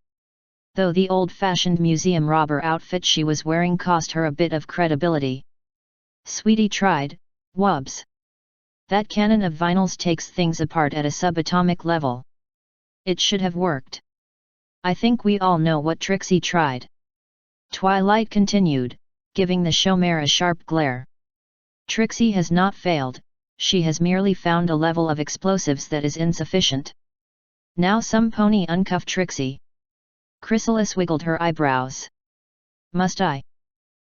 A: Though the old-fashioned museum robber outfit she was wearing cost her a bit of credibility. Sweetie tried, wubs. That cannon of vinyls takes things apart at a subatomic level. It should have worked. I think we all know what Trixie tried. Twilight continued, giving the showmare a sharp glare. Trixie has not failed, she has merely found a level of explosives that is insufficient. Now some pony uncuff Trixie. Chrysalis wiggled her eyebrows. Must I?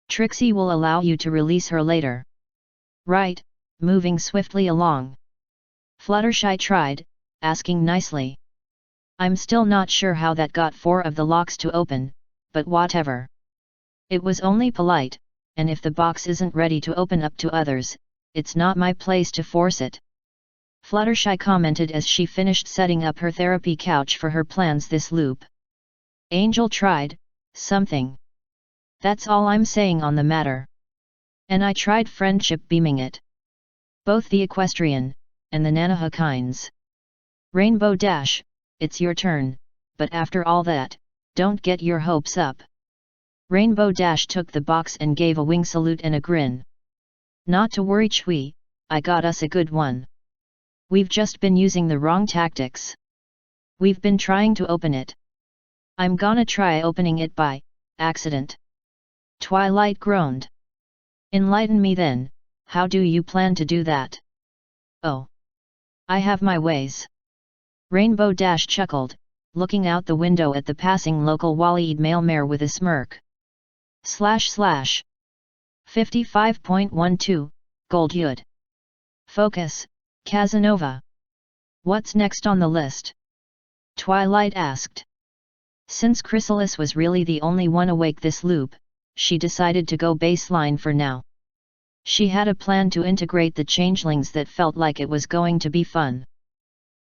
A: Trixie will allow you to release her later. Right, moving swiftly along. Fluttershy tried, asking nicely. I'm still not sure how that got 4 of the locks to open, but whatever. It was only polite, and if the box isn't ready to open up to others, it's not my place to force it. Fluttershy commented as she finished setting up her therapy couch for her plans this loop. Angel tried, something. That's all I'm saying on the matter. And I tried friendship beaming it. Both the equestrian, and the Nanaha kinds. Rainbow Dash, it's your turn, but after all that, don't get your hopes up. Rainbow Dash took the box and gave a wing salute and a grin. Not to worry Chui, I got us a good one. We've just been using the wrong tactics. We've been trying to open it. I'm gonna try opening it by accident. Twilight groaned. Enlighten me then, how do you plan to do that? Oh. I have my ways. Rainbow Dash chuckled, looking out the window at the passing local Waleed mailmare with a smirk. / 55.12, Gold Yud. Focus, Casanova. What's next on the list? Twilight asked. Since Chrysalis was really the only one awake this loop, she decided to go baseline for now. She had a plan to integrate the changelings that felt like it was going to be fun.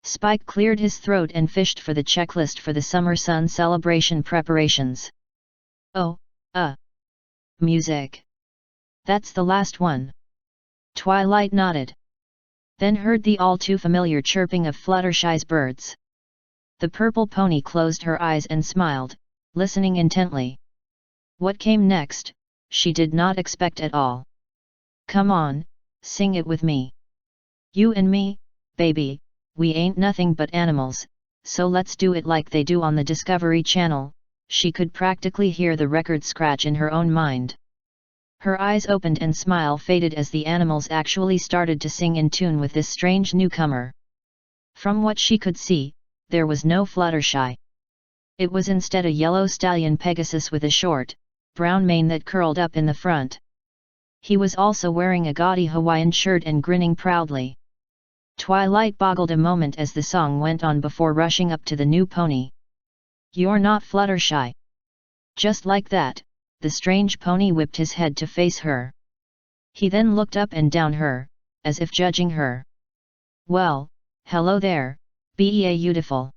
A: Spike cleared his throat and fished for the checklist for the Summer Sun celebration preparations. Oh, music. That's the last one. Twilight nodded. Then heard the all-too-familiar chirping of Fluttershy's birds. The purple pony closed her eyes and smiled, listening intently. What came next, she did not expect at all. Come on, sing it with me. You and me, baby, we ain't nothing but animals, so let's do it like they do on the Discovery Channel. She could practically hear the record scratch in her own mind. Her eyes opened and smile faded as the animals actually started to sing in tune with this strange newcomer. From what she could see, there was no Fluttershy. It was instead a yellow stallion Pegasus with a short, brown mane that curled up in the front. He was also wearing a gaudy Hawaiian shirt and grinning proudly. Twilight boggled a moment as the song went on before rushing up to the new pony. You're not Fluttershy. Just like that, the strange pony whipped his head to face her. He then looked up and down her, as if judging her. Well, hello there, beautiful.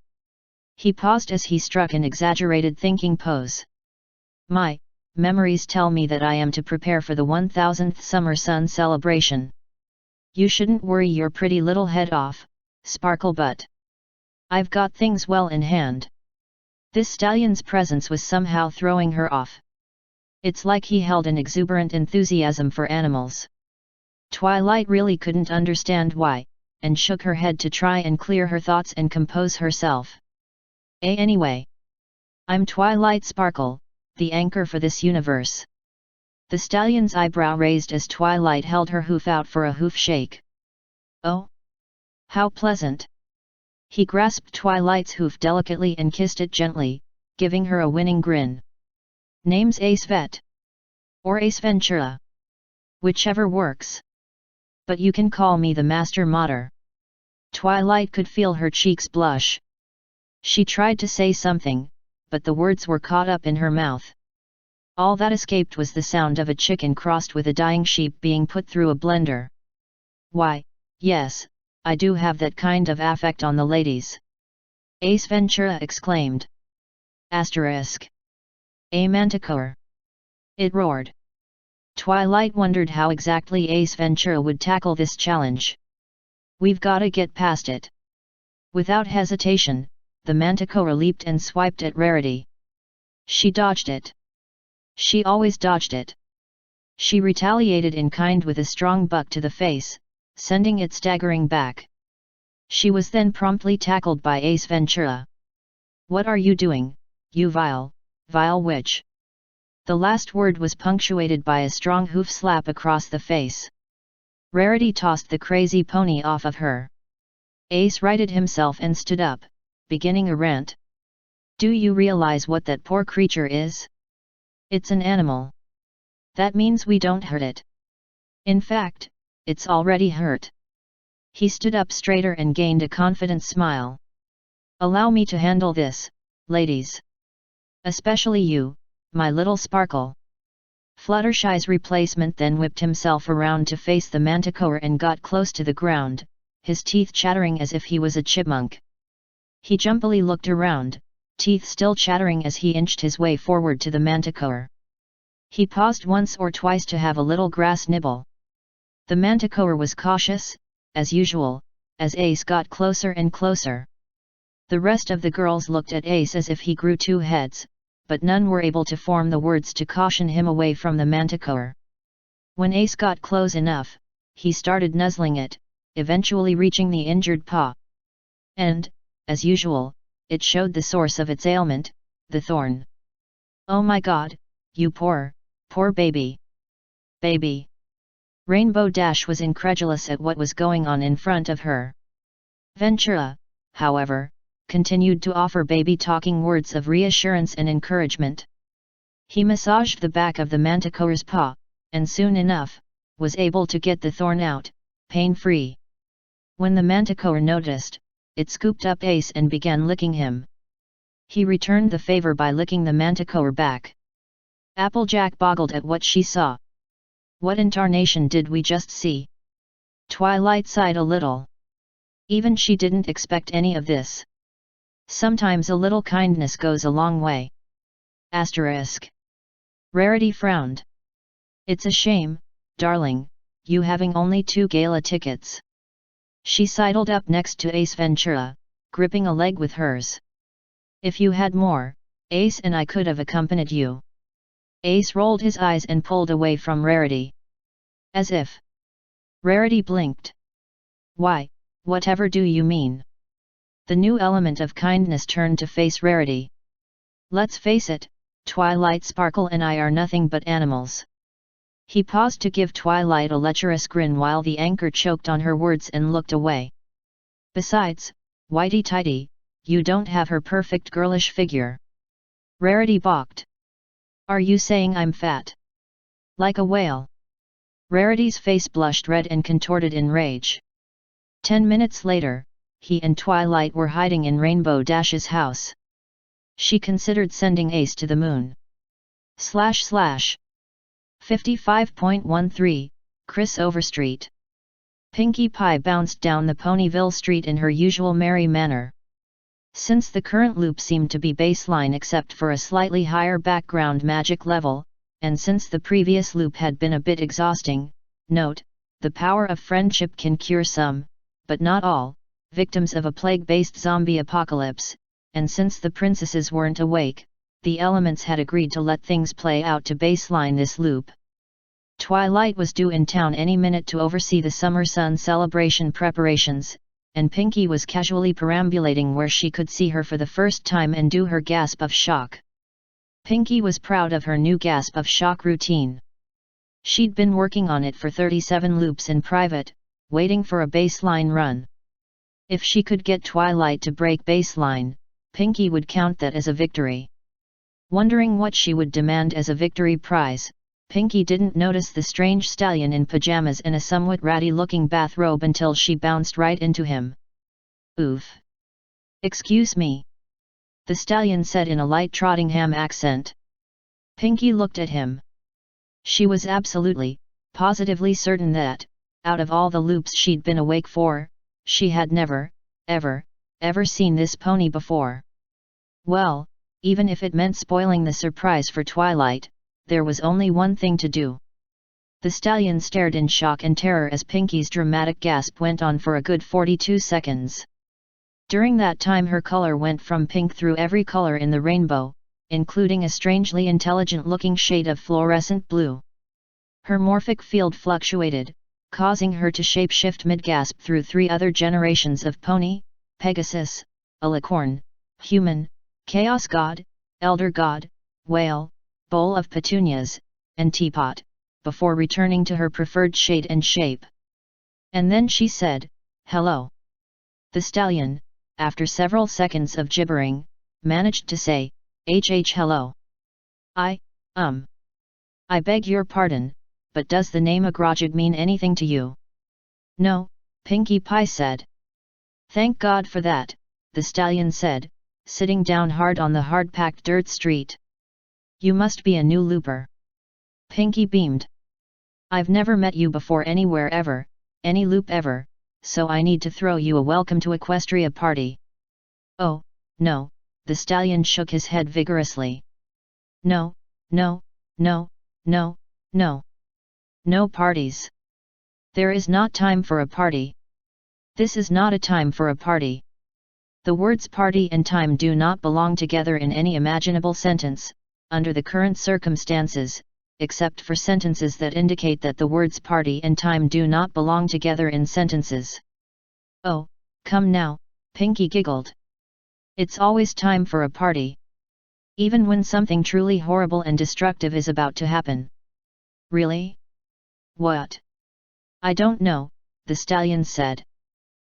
A: He paused as he struck an exaggerated thinking pose. My memories tell me that I am to prepare for the 1000th Summer Sun celebration. You shouldn't worry your pretty little head off, Sparkle Butt. I've got things well in hand. This stallion's presence was somehow throwing her off. It's like he held an exuberant enthusiasm for animals. Twilight really couldn't understand why, and shook her head to try and clear her thoughts and compose herself. Anyway. I'm Twilight Sparkle, the anchor for this universe. The stallion's eyebrow raised as Twilight held her hoof out for a hoof shake. Oh? How pleasant! He grasped Twilight's hoof delicately and kissed it gently, giving her a winning grin. Name's Ace Vet. Or Ace Ventura. Whichever works. But you can call me the Master Modder. Twilight could feel her cheeks blush. She tried to say something, but the words were caught up in her mouth. All that escaped was the sound of a chicken crossed with a dying sheep being put through a blender. Why, yes, I do have that kind of affect on the ladies. Ace Ventura exclaimed. Asterisk. A manticore. It roared. Twilight wondered how exactly Ace Ventura would tackle this challenge. "We've gotta get past it." Without hesitation, the Manticore leaped and swiped at Rarity. She dodged it. She always dodged it. She retaliated in kind with a strong buck to the face, sending it staggering back. She was then promptly tackled by Ace Ventura. "What are you doing, you vile witch?" The last word was punctuated by a strong hoof slap across the face. Rarity tossed the crazy pony off of her. Ace righted himself and stood up, beginning a rant. "Do you realize what that poor creature is? It's an animal. That means we don't hurt it. In fact, it's already hurt." He stood up straighter and gained a confident smile. "Allow me to handle this, ladies. Especially you, my little Sparkle." Fluttershy's replacement then whipped himself around to face the Manticore and got close to the ground, his teeth chattering as if he was a chipmunk. He jumpily looked around, teeth still chattering as he inched his way forward to the Manticore. He paused once or twice to have a little grass nibble. The Manticore was cautious, as usual, as Ace got closer and closer. The rest of the girls looked at Ace as if he grew two heads, but none were able to form the words to caution him away from the Manticore. When Ace got close enough, he started nuzzling it, eventually reaching the injured paw. And, as usual, it showed the source of its ailment, the thorn. "Oh my God, you poor baby. Baby." Rainbow Dash was incredulous at what was going on in front of her. Ventura, however, continued to offer baby talking words of reassurance and encouragement. He massaged the back of the Manticore's paw, and soon enough, was able to get the thorn out, pain-free. When the Manticore noticed, it scooped up Ace and began licking him. He returned the favor by licking the Manticore back. Applejack boggled at what she saw. "What in tarnation did we just see?" Twilight sighed a little. Even she didn't expect any of this. Sometimes a little kindness goes a long way. Asterisk. Rarity frowned. "It's a shame, darling, you having only 2 gala tickets." She sidled up next to Ace Ventura, gripping a leg with hers. "If you had more, Ace and I could have accompanied you." Ace rolled his eyes and pulled away from Rarity. "As if." Rarity blinked. "Why, whatever do you mean?" The new element of kindness turned to face Rarity. "Let's face it, Twilight Sparkle and I are nothing but animals." He paused to give Twilight a lecherous grin while the anchor choked on her words and looked away. "Besides, whitey-tighty, you don't have her perfect girlish figure." Rarity balked. "Are you saying I'm fat? Like a whale?" Rarity's face blushed red and contorted in rage. 10 minutes later, he and Twilight were hiding in Rainbow Dash's house. She considered sending Ace to the moon. / 55.13, Chris Overstreet. Pinkie Pie bounced down the Ponyville street in her usual merry manner. Since the current loop seemed to be baseline except for a slightly higher background magic level, and since the previous loop had been a bit exhausting, note, the power of friendship can cure some, but not all, victims of a plague-based zombie apocalypse, and since the princesses weren't awake, the elements had agreed to let things play out to baseline this loop. Twilight was due in town any minute to oversee the Summer Sun celebration preparations, and Pinkie was casually perambulating where she could see her for the first time and do her gasp of shock. Pinkie was proud of her new gasp of shock routine. She'd been working on it for 37 loops in private, waiting for a baseline run. If she could get Twilight to break baseline, Pinkie would count that as a victory. Wondering what she would demand as a victory prize, Pinkie didn't notice the strange stallion in pajamas and a somewhat ratty-looking bathrobe until she bounced right into him. "Oof. Excuse me," the stallion said in a light Trottingham accent. Pinkie looked at him. She was absolutely, positively certain that, out of all the loops she'd been awake for, she had never, ever seen this pony before. Well, even if it meant spoiling the surprise for Twilight, there was only one thing to do. The stallion stared in shock and terror as Pinky's dramatic gasp went on for a good 42 seconds. During that time her color went from pink through every color in the rainbow, including a strangely intelligent-looking shade of fluorescent blue. Her morphic field fluctuated, causing her to shapeshift mid-gasp through 3 other generations of pony, Pegasus, alicorn, human, chaos god, elder god, whale, bowl of petunias, and teapot, before returning to her preferred shade and shape. And then she said, "Hello." The stallion, after several seconds of gibbering, managed to say, hello. I beg your pardon, but does the name Agrajig mean anything to you?" "No," Pinkie Pie said. "Thank God for that," the stallion said, sitting down hard on the hard-packed dirt street. "You must be a new looper." Pinkie beamed. "I've never met you before anywhere ever, any loop ever, so I need to throw you a welcome to Equestria party." "Oh, no," the stallion shook his head vigorously. "No, no, no, no, no. No parties. There is not time for a party. This is not a time for a party." The words party and time do not belong together in any imaginable sentence, under the current circumstances, except for sentences that indicate that the words party and time do not belong together in sentences. "Oh, come now," Pinkie giggled. "It's always time for a party. Even when something truly horrible and destructive is about to happen." "Really? What?" "I don't know," the stallion said.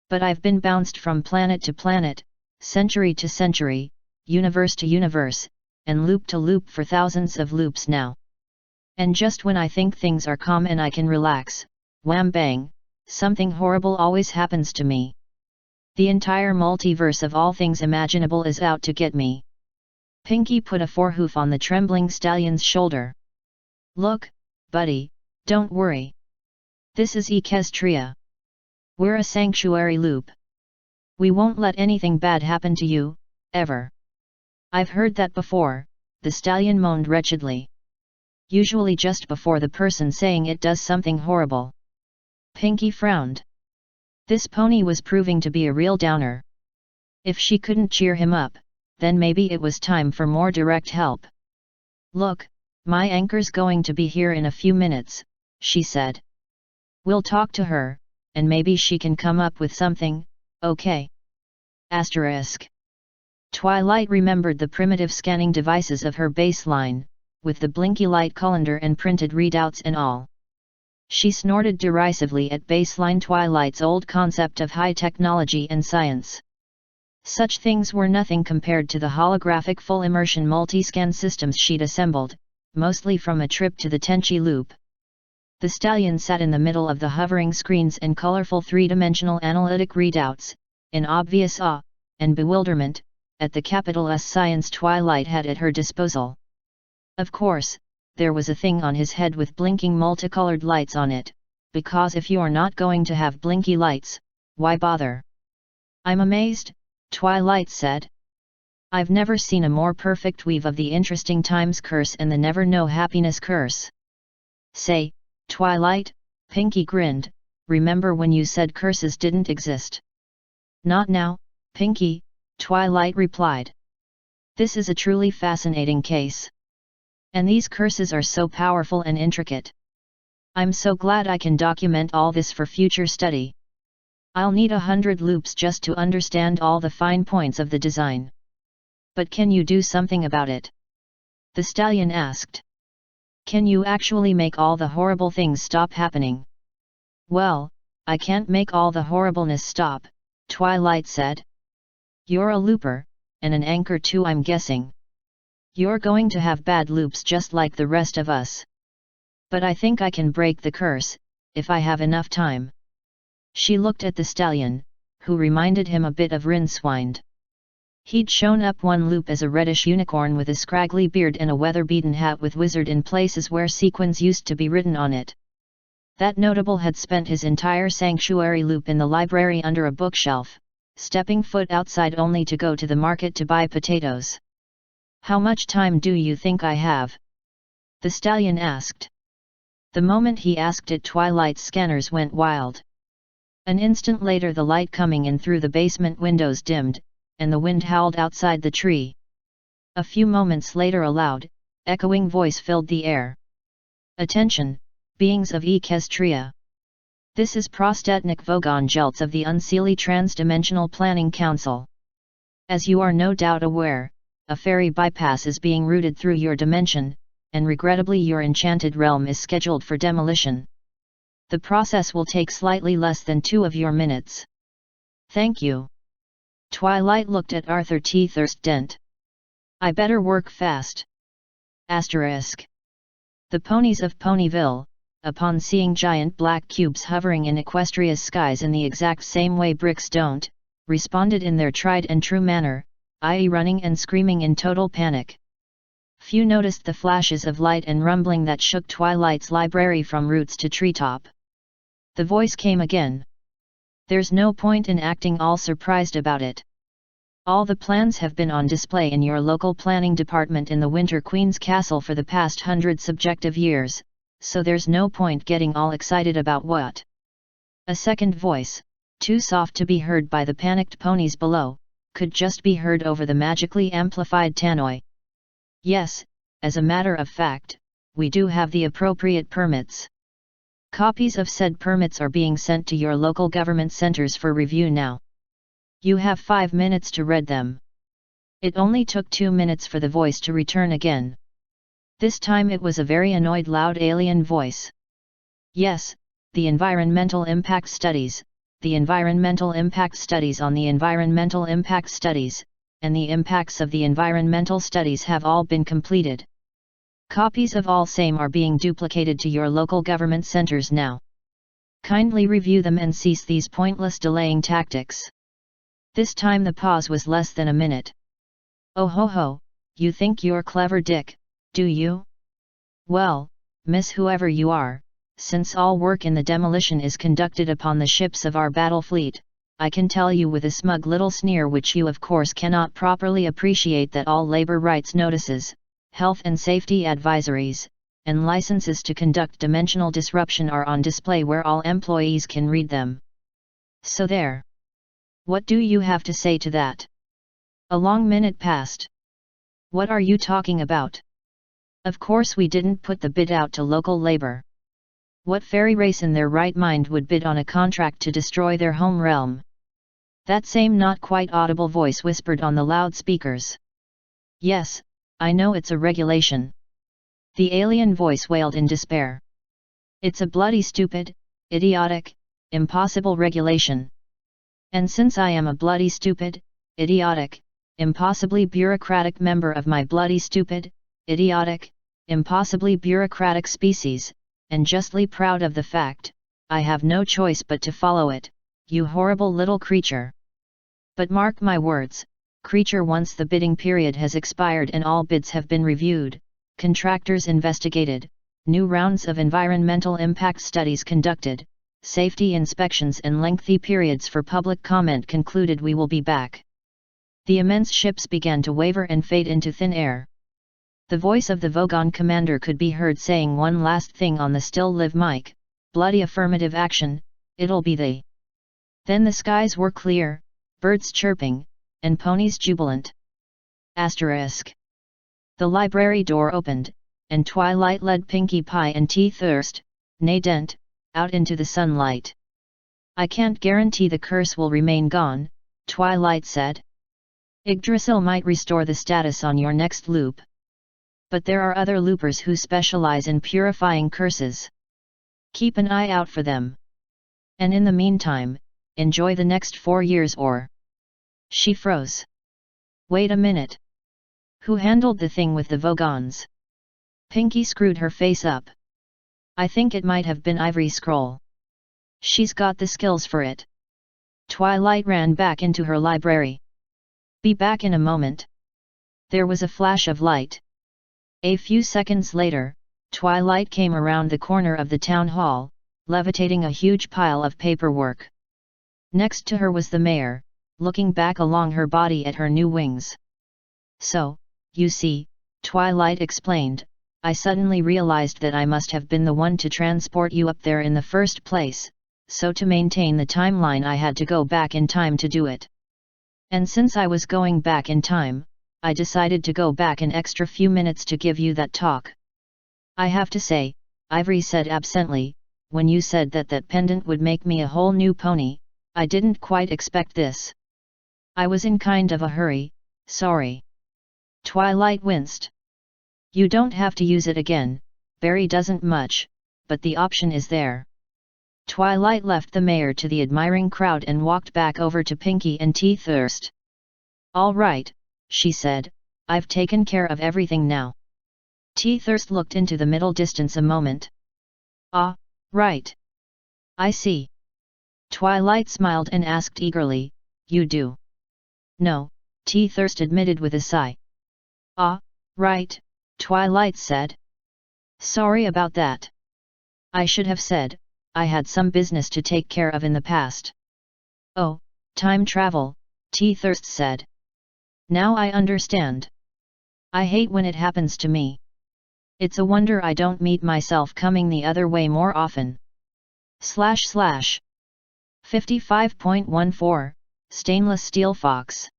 A: "But I've been bounced from planet to planet, century to century, universe to universe, and loop to loop for thousands of loops now. And just when I think things are calm and I can relax, wham bang, something horrible always happens to me. The entire multiverse of all things imaginable is out to get me." Pinkie put a forehoof on the trembling stallion's shoulder. "Look, buddy, don't worry. This is Equestria. We're a sanctuary loop. We won't let anything bad happen to you, ever." "I've heard that before," the stallion moaned wretchedly. "Usually just before the person saying it does something horrible." Pinkie frowned. This pony was proving to be a real downer. If she couldn't cheer him up, then maybe it was time for more direct help. "Look, my anchor's going to be here in a few minutes," she said. "We'll talk to her, and maybe she can come up with something, okay?" Twilight remembered the primitive scanning devices of her baseline, with the blinky light colander and printed readouts and all. She snorted derisively at baseline Twilight's old concept of high technology and science. Such things were nothing compared to the holographic full-immersion multi-scan systems she'd assembled, mostly from a trip to the Tenchi Loop. The stallion sat in the middle of the hovering screens and colorful three-dimensional analytic readouts, in obvious awe and bewilderment at the capital S science Twilight had at her disposal. Of course, there was a thing on his head with blinking multicolored lights on it, because if you're not going to have blinky lights, why bother? "I'm amazed," Twilight said. "I've never seen a more perfect weave of the interesting times curse and the never know happiness curse." "Say, Twilight," Pinkie grinned, "remember when you said curses didn't exist?" "Not now, Pinkie," Twilight replied. "This is a truly fascinating case. And these curses are so powerful and intricate. I'm so glad I can document all this for future study. I'll need 100 loops just to understand all the fine points of the design." "But can you do something about it?" the stallion asked. "Can you actually make all the horrible things stop happening?" "Well, I can't make all the horribleness stop," Twilight said. "You're a looper, and an anchor too, I'm guessing. You're going to have bad loops just like the rest of us. But I think I can break the curse, if I have enough time." She looked at the stallion, who reminded him a bit of Rincewind. He'd shown up one loop as a reddish unicorn with a scraggly beard and a weather-beaten hat with wizard in places where sequins used to be written on it. That notable had spent his entire sanctuary loop in the library under a bookshelf, stepping foot outside only to go to the market to buy potatoes. "How much time do you think I have?" the stallion asked. The moment he asked it, Twilight's scanners went wild. An instant later the light coming in through the basement windows dimmed, and the wind howled outside the tree. A few moments later a loud, echoing voice filled the air. Attention, beings of Equestria. This is Prostetnik Vogon Jeltz of the Unseelie Transdimensional Planning Council. As you are no doubt aware, a fairy bypass is being routed through your dimension, and regrettably your enchanted realm is scheduled for demolition. The process will take slightly less than 2 of your minutes. Thank you. Twilight looked at Arthur T. Thirstdent. I better work fast. Asterisk. The ponies of Ponyville, upon seeing giant black cubes hovering in Equestria's skies in the exact same way bricks don't, responded in their tried and true manner, i.e. running and screaming in total panic. Few noticed the flashes of light and rumbling that shook Twilight's library from roots to treetop. The voice came again. There's no point in acting all surprised about it. All the plans have been on display in your local planning department in the Winter Queen's Castle for the past 100 subjective years, so there's no point getting all excited about what. A second voice, too soft to be heard by the panicked ponies below, could just be heard over the magically amplified tannoy. Yes, as a matter of fact, we do have the appropriate permits. Copies of said permits are being sent to your local government centers for review now. You have 5 minutes to read them. It only took 2 minutes for the voice to return again. This time it was a very annoyed loud alien voice. Yes, the environmental impact studies, the environmental impact studies on the environmental impact studies, and the impacts of the environmental studies have all been completed. Copies of all same are being duplicated to your local government centers now. Kindly review them and cease these pointless delaying tactics. This time the pause was less than a minute. Oh ho ho, you think you're clever, Dick, do you? Well, miss whoever you are, since all work in the demolition is conducted upon the ships of our battle fleet, I can tell you with a smug little sneer which you of course cannot properly appreciate that all labor rights notices, health and safety advisories, and licenses to conduct dimensional disruption are on display where all employees can read them. So there. What do you have to say to that? A long minute passed. What are you talking about? Of course we didn't put the bid out to local labor. What fairy race in their right mind would bid on a contract to destroy their home realm? That same not quite audible voice whispered on the loudspeakers. Yes, I know it's a regulation. The alien voice wailed in despair. It's a bloody stupid, idiotic, impossible regulation. And since I am a bloody stupid, idiotic, impossibly bureaucratic member of my bloody stupid, idiotic, impossibly bureaucratic species, and justly proud of the fact, I have no choice but to follow it, you horrible little creature. But mark my words, creature, once the bidding period has expired and all bids have been reviewed, contractors investigated, new rounds of environmental impact studies conducted, safety inspections and lengthy periods for public comment concluded, we will be back. The immense ships began to waver and fade into thin air. The voice of the Vogon commander could be heard saying one last thing on the still live mic, bloody affirmative action, it'll be they. Then the skies were clear, birds chirping, and ponies jubilant. Asterisk. The library door opened, and Twilight led Pinkie Pie and Tea Thirst, nay Dent, out into the sunlight. I can't guarantee the curse will remain gone, Twilight said. Yggdrasil might restore the status on your next loop. But there are other loopers who specialize in purifying curses. Keep an eye out for them. And in the meantime, enjoy the next 4 years or... She froze. Wait a minute. Who handled the thing with the Vogons? Pinkie screwed her face up. I think it might have been Ivory Scroll. She's got the skills for it. Twilight ran back into her library. Be back in a moment. There was a flash of light. A few seconds later, Twilight came around the corner of the town hall, levitating a huge pile of paperwork. Next to her was the mayor, looking back along her body at her new wings. So, you see, Twilight explained, I suddenly realized that I must have been the one to transport you up there in the first place, so to maintain the timeline I had to go back in time to do it. And since I was going back in time, I decided to go back an extra few minutes to give you that talk. I have to say, Ivory said absently, when you said that pendant would make me a whole new pony, I didn't quite expect this. I was in kind of a hurry, sorry. Twilight winced. You don't have to use it again, Barry doesn't much, but the option is there. Twilight left the mayor to the admiring crowd and walked back over to Pinky and Teethurst. All right, she said, I've taken care of everything now. Teethurst looked into the middle distance a moment. Ah, right. I see. Twilight smiled and asked eagerly, you do? No, Teethurst admitted with a sigh. Ah, right, Twilight said. Sorry about that. I should have said, I had some business to take care of in the past. Oh, time travel, Teethurst said. Now I understand. I hate when it happens to me. It's a wonder I don't meet myself coming the other way more often. / 55.14, Stainless Steel Fox.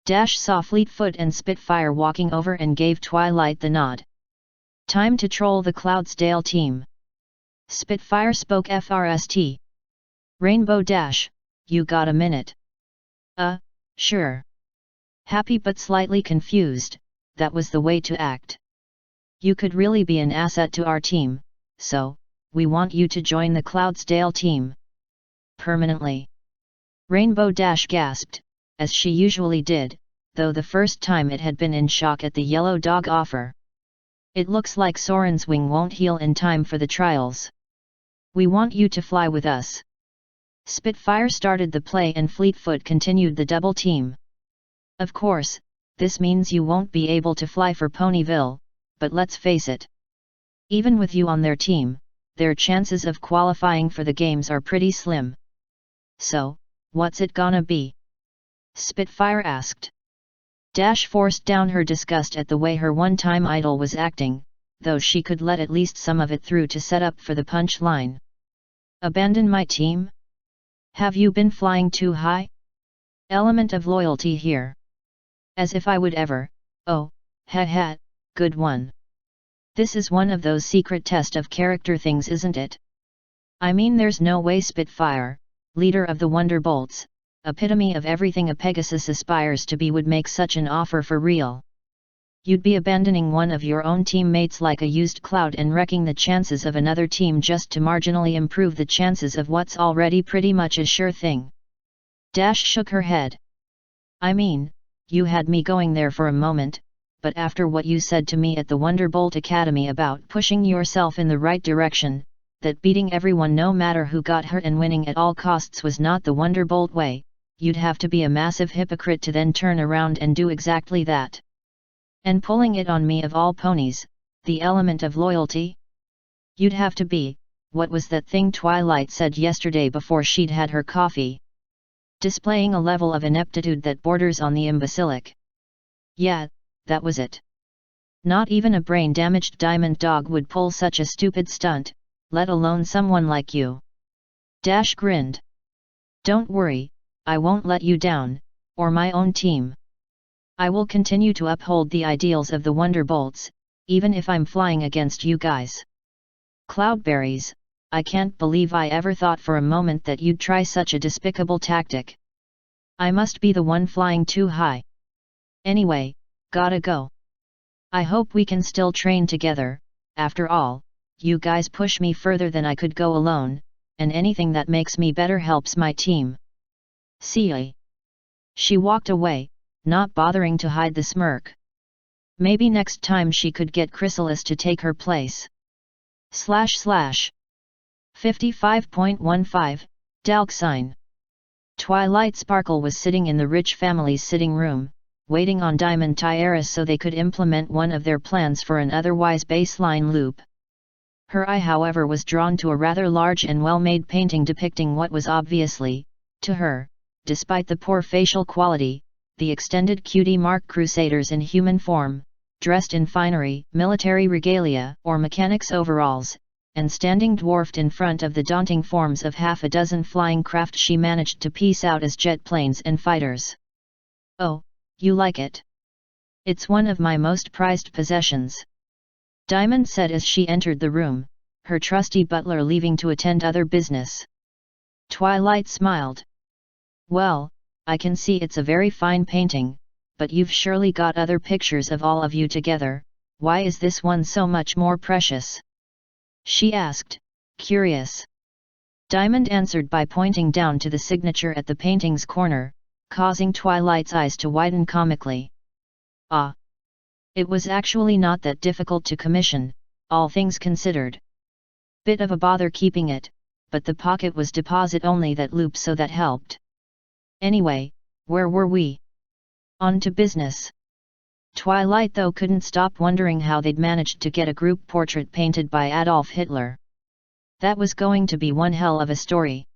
A: Saw Fleetfoot and Spitfire walking over and gave Twilight the nod. Time to troll the Cloudsdale team. Spitfire spoke FRST. Rainbow Dash, you got a minute? Sure. Happy but slightly confused, that was the way to act. You could really be an asset to our team, so, we want you to join the Cloudsdale team. Permanently. Rainbow Dash gasped, as she usually did, though the first time it had been in shock at the yellow dog offer. It looks like Soren's wing won't heal in time for the trials. We want you to fly with us. Spitfire started the play and Fleetfoot continued the double team. Of course, this means you won't be able to fly for Ponyville, but let's face it. Even with you on their team, their chances of qualifying for the games are pretty slim. So, what's it gonna be? Spitfire asked. Dash forced down her disgust at the way her one-time idol was acting, though she could let at least some of it through to set up for the punchline. Abandon my team? Have you been flying too high? Element of loyalty here. As if I would ever, oh, good one. This is one of those secret test of character things, isn't it? I mean, there's no way Spitfire, leader of the Wonderbolts, epitome of everything a Pegasus aspires to be, would make such an offer for real. You'd be abandoning one of your own teammates like a used cloud and wrecking the chances of another team just to marginally improve the chances of what's already pretty much a sure thing. Dash shook her head. I mean, you had me going there for a moment, but after what you said to me at the Wonderbolt Academy about pushing yourself in the right direction, that beating everyone no matter who got hurt and winning at all costs was not the Wonderbolt way, you'd have to be a massive hypocrite to then turn around and do exactly that. And pulling it on me of all ponies, the element of loyalty? You'd have to be, what was that thing Twilight said yesterday before she'd had her coffee? Displaying a level of ineptitude that borders on the imbecilic. Yeah, that was it. Not even a brain-damaged diamond dog would pull such a stupid stunt, let alone someone like you. Dash grinned. Don't worry, I won't let you down, or my own team. I will continue to uphold the ideals of the Wonderbolts, even if I'm flying against you guys. Cloudberries, I can't believe I ever thought for a moment that you'd try such a despicable tactic. I must be the one flying too high. Anyway, gotta go. I hope we can still train together, after all, you guys push me further than I could go alone, and anything that makes me better helps my team. See ya. She walked away, not bothering to hide the smirk. Maybe next time she could get Chrysalis to take her place. / 55.15, Dalksine. Twilight Sparkle was sitting in the rich family's sitting room, waiting on Diamond Tiaras so they could implement one of their plans for an otherwise baseline loop. Her eye, however, was drawn to a rather large and well-made painting depicting what was obviously, to her, despite the poor facial quality, the extended cutie mark Crusaders in human form, dressed in finery, military regalia, or mechanic's overalls, and standing dwarfed in front of the daunting forms of half a dozen flying craft she managed to piece out as jet planes and fighters. "Oh, you like it? It's one of my most prized possessions," Diamond said as she entered the room, her trusty butler leaving to attend other business. Twilight smiled. "Well, I can see it's a very fine painting, but you've surely got other pictures of all of you together. Why is this one so much more precious?" she asked, curious. Diamond answered by pointing down to the signature at the painting's corner, causing Twilight's eyes to widen comically. "Ah! It was actually not that difficult to commission, all things considered. Bit of a bother keeping it, but the pocket was deposit only that loop, so that helped. Anyway, where were we? On to business." Twilight though couldn't stop wondering how they'd managed to get a group portrait painted by Adolf Hitler. That was going to be one hell of a story.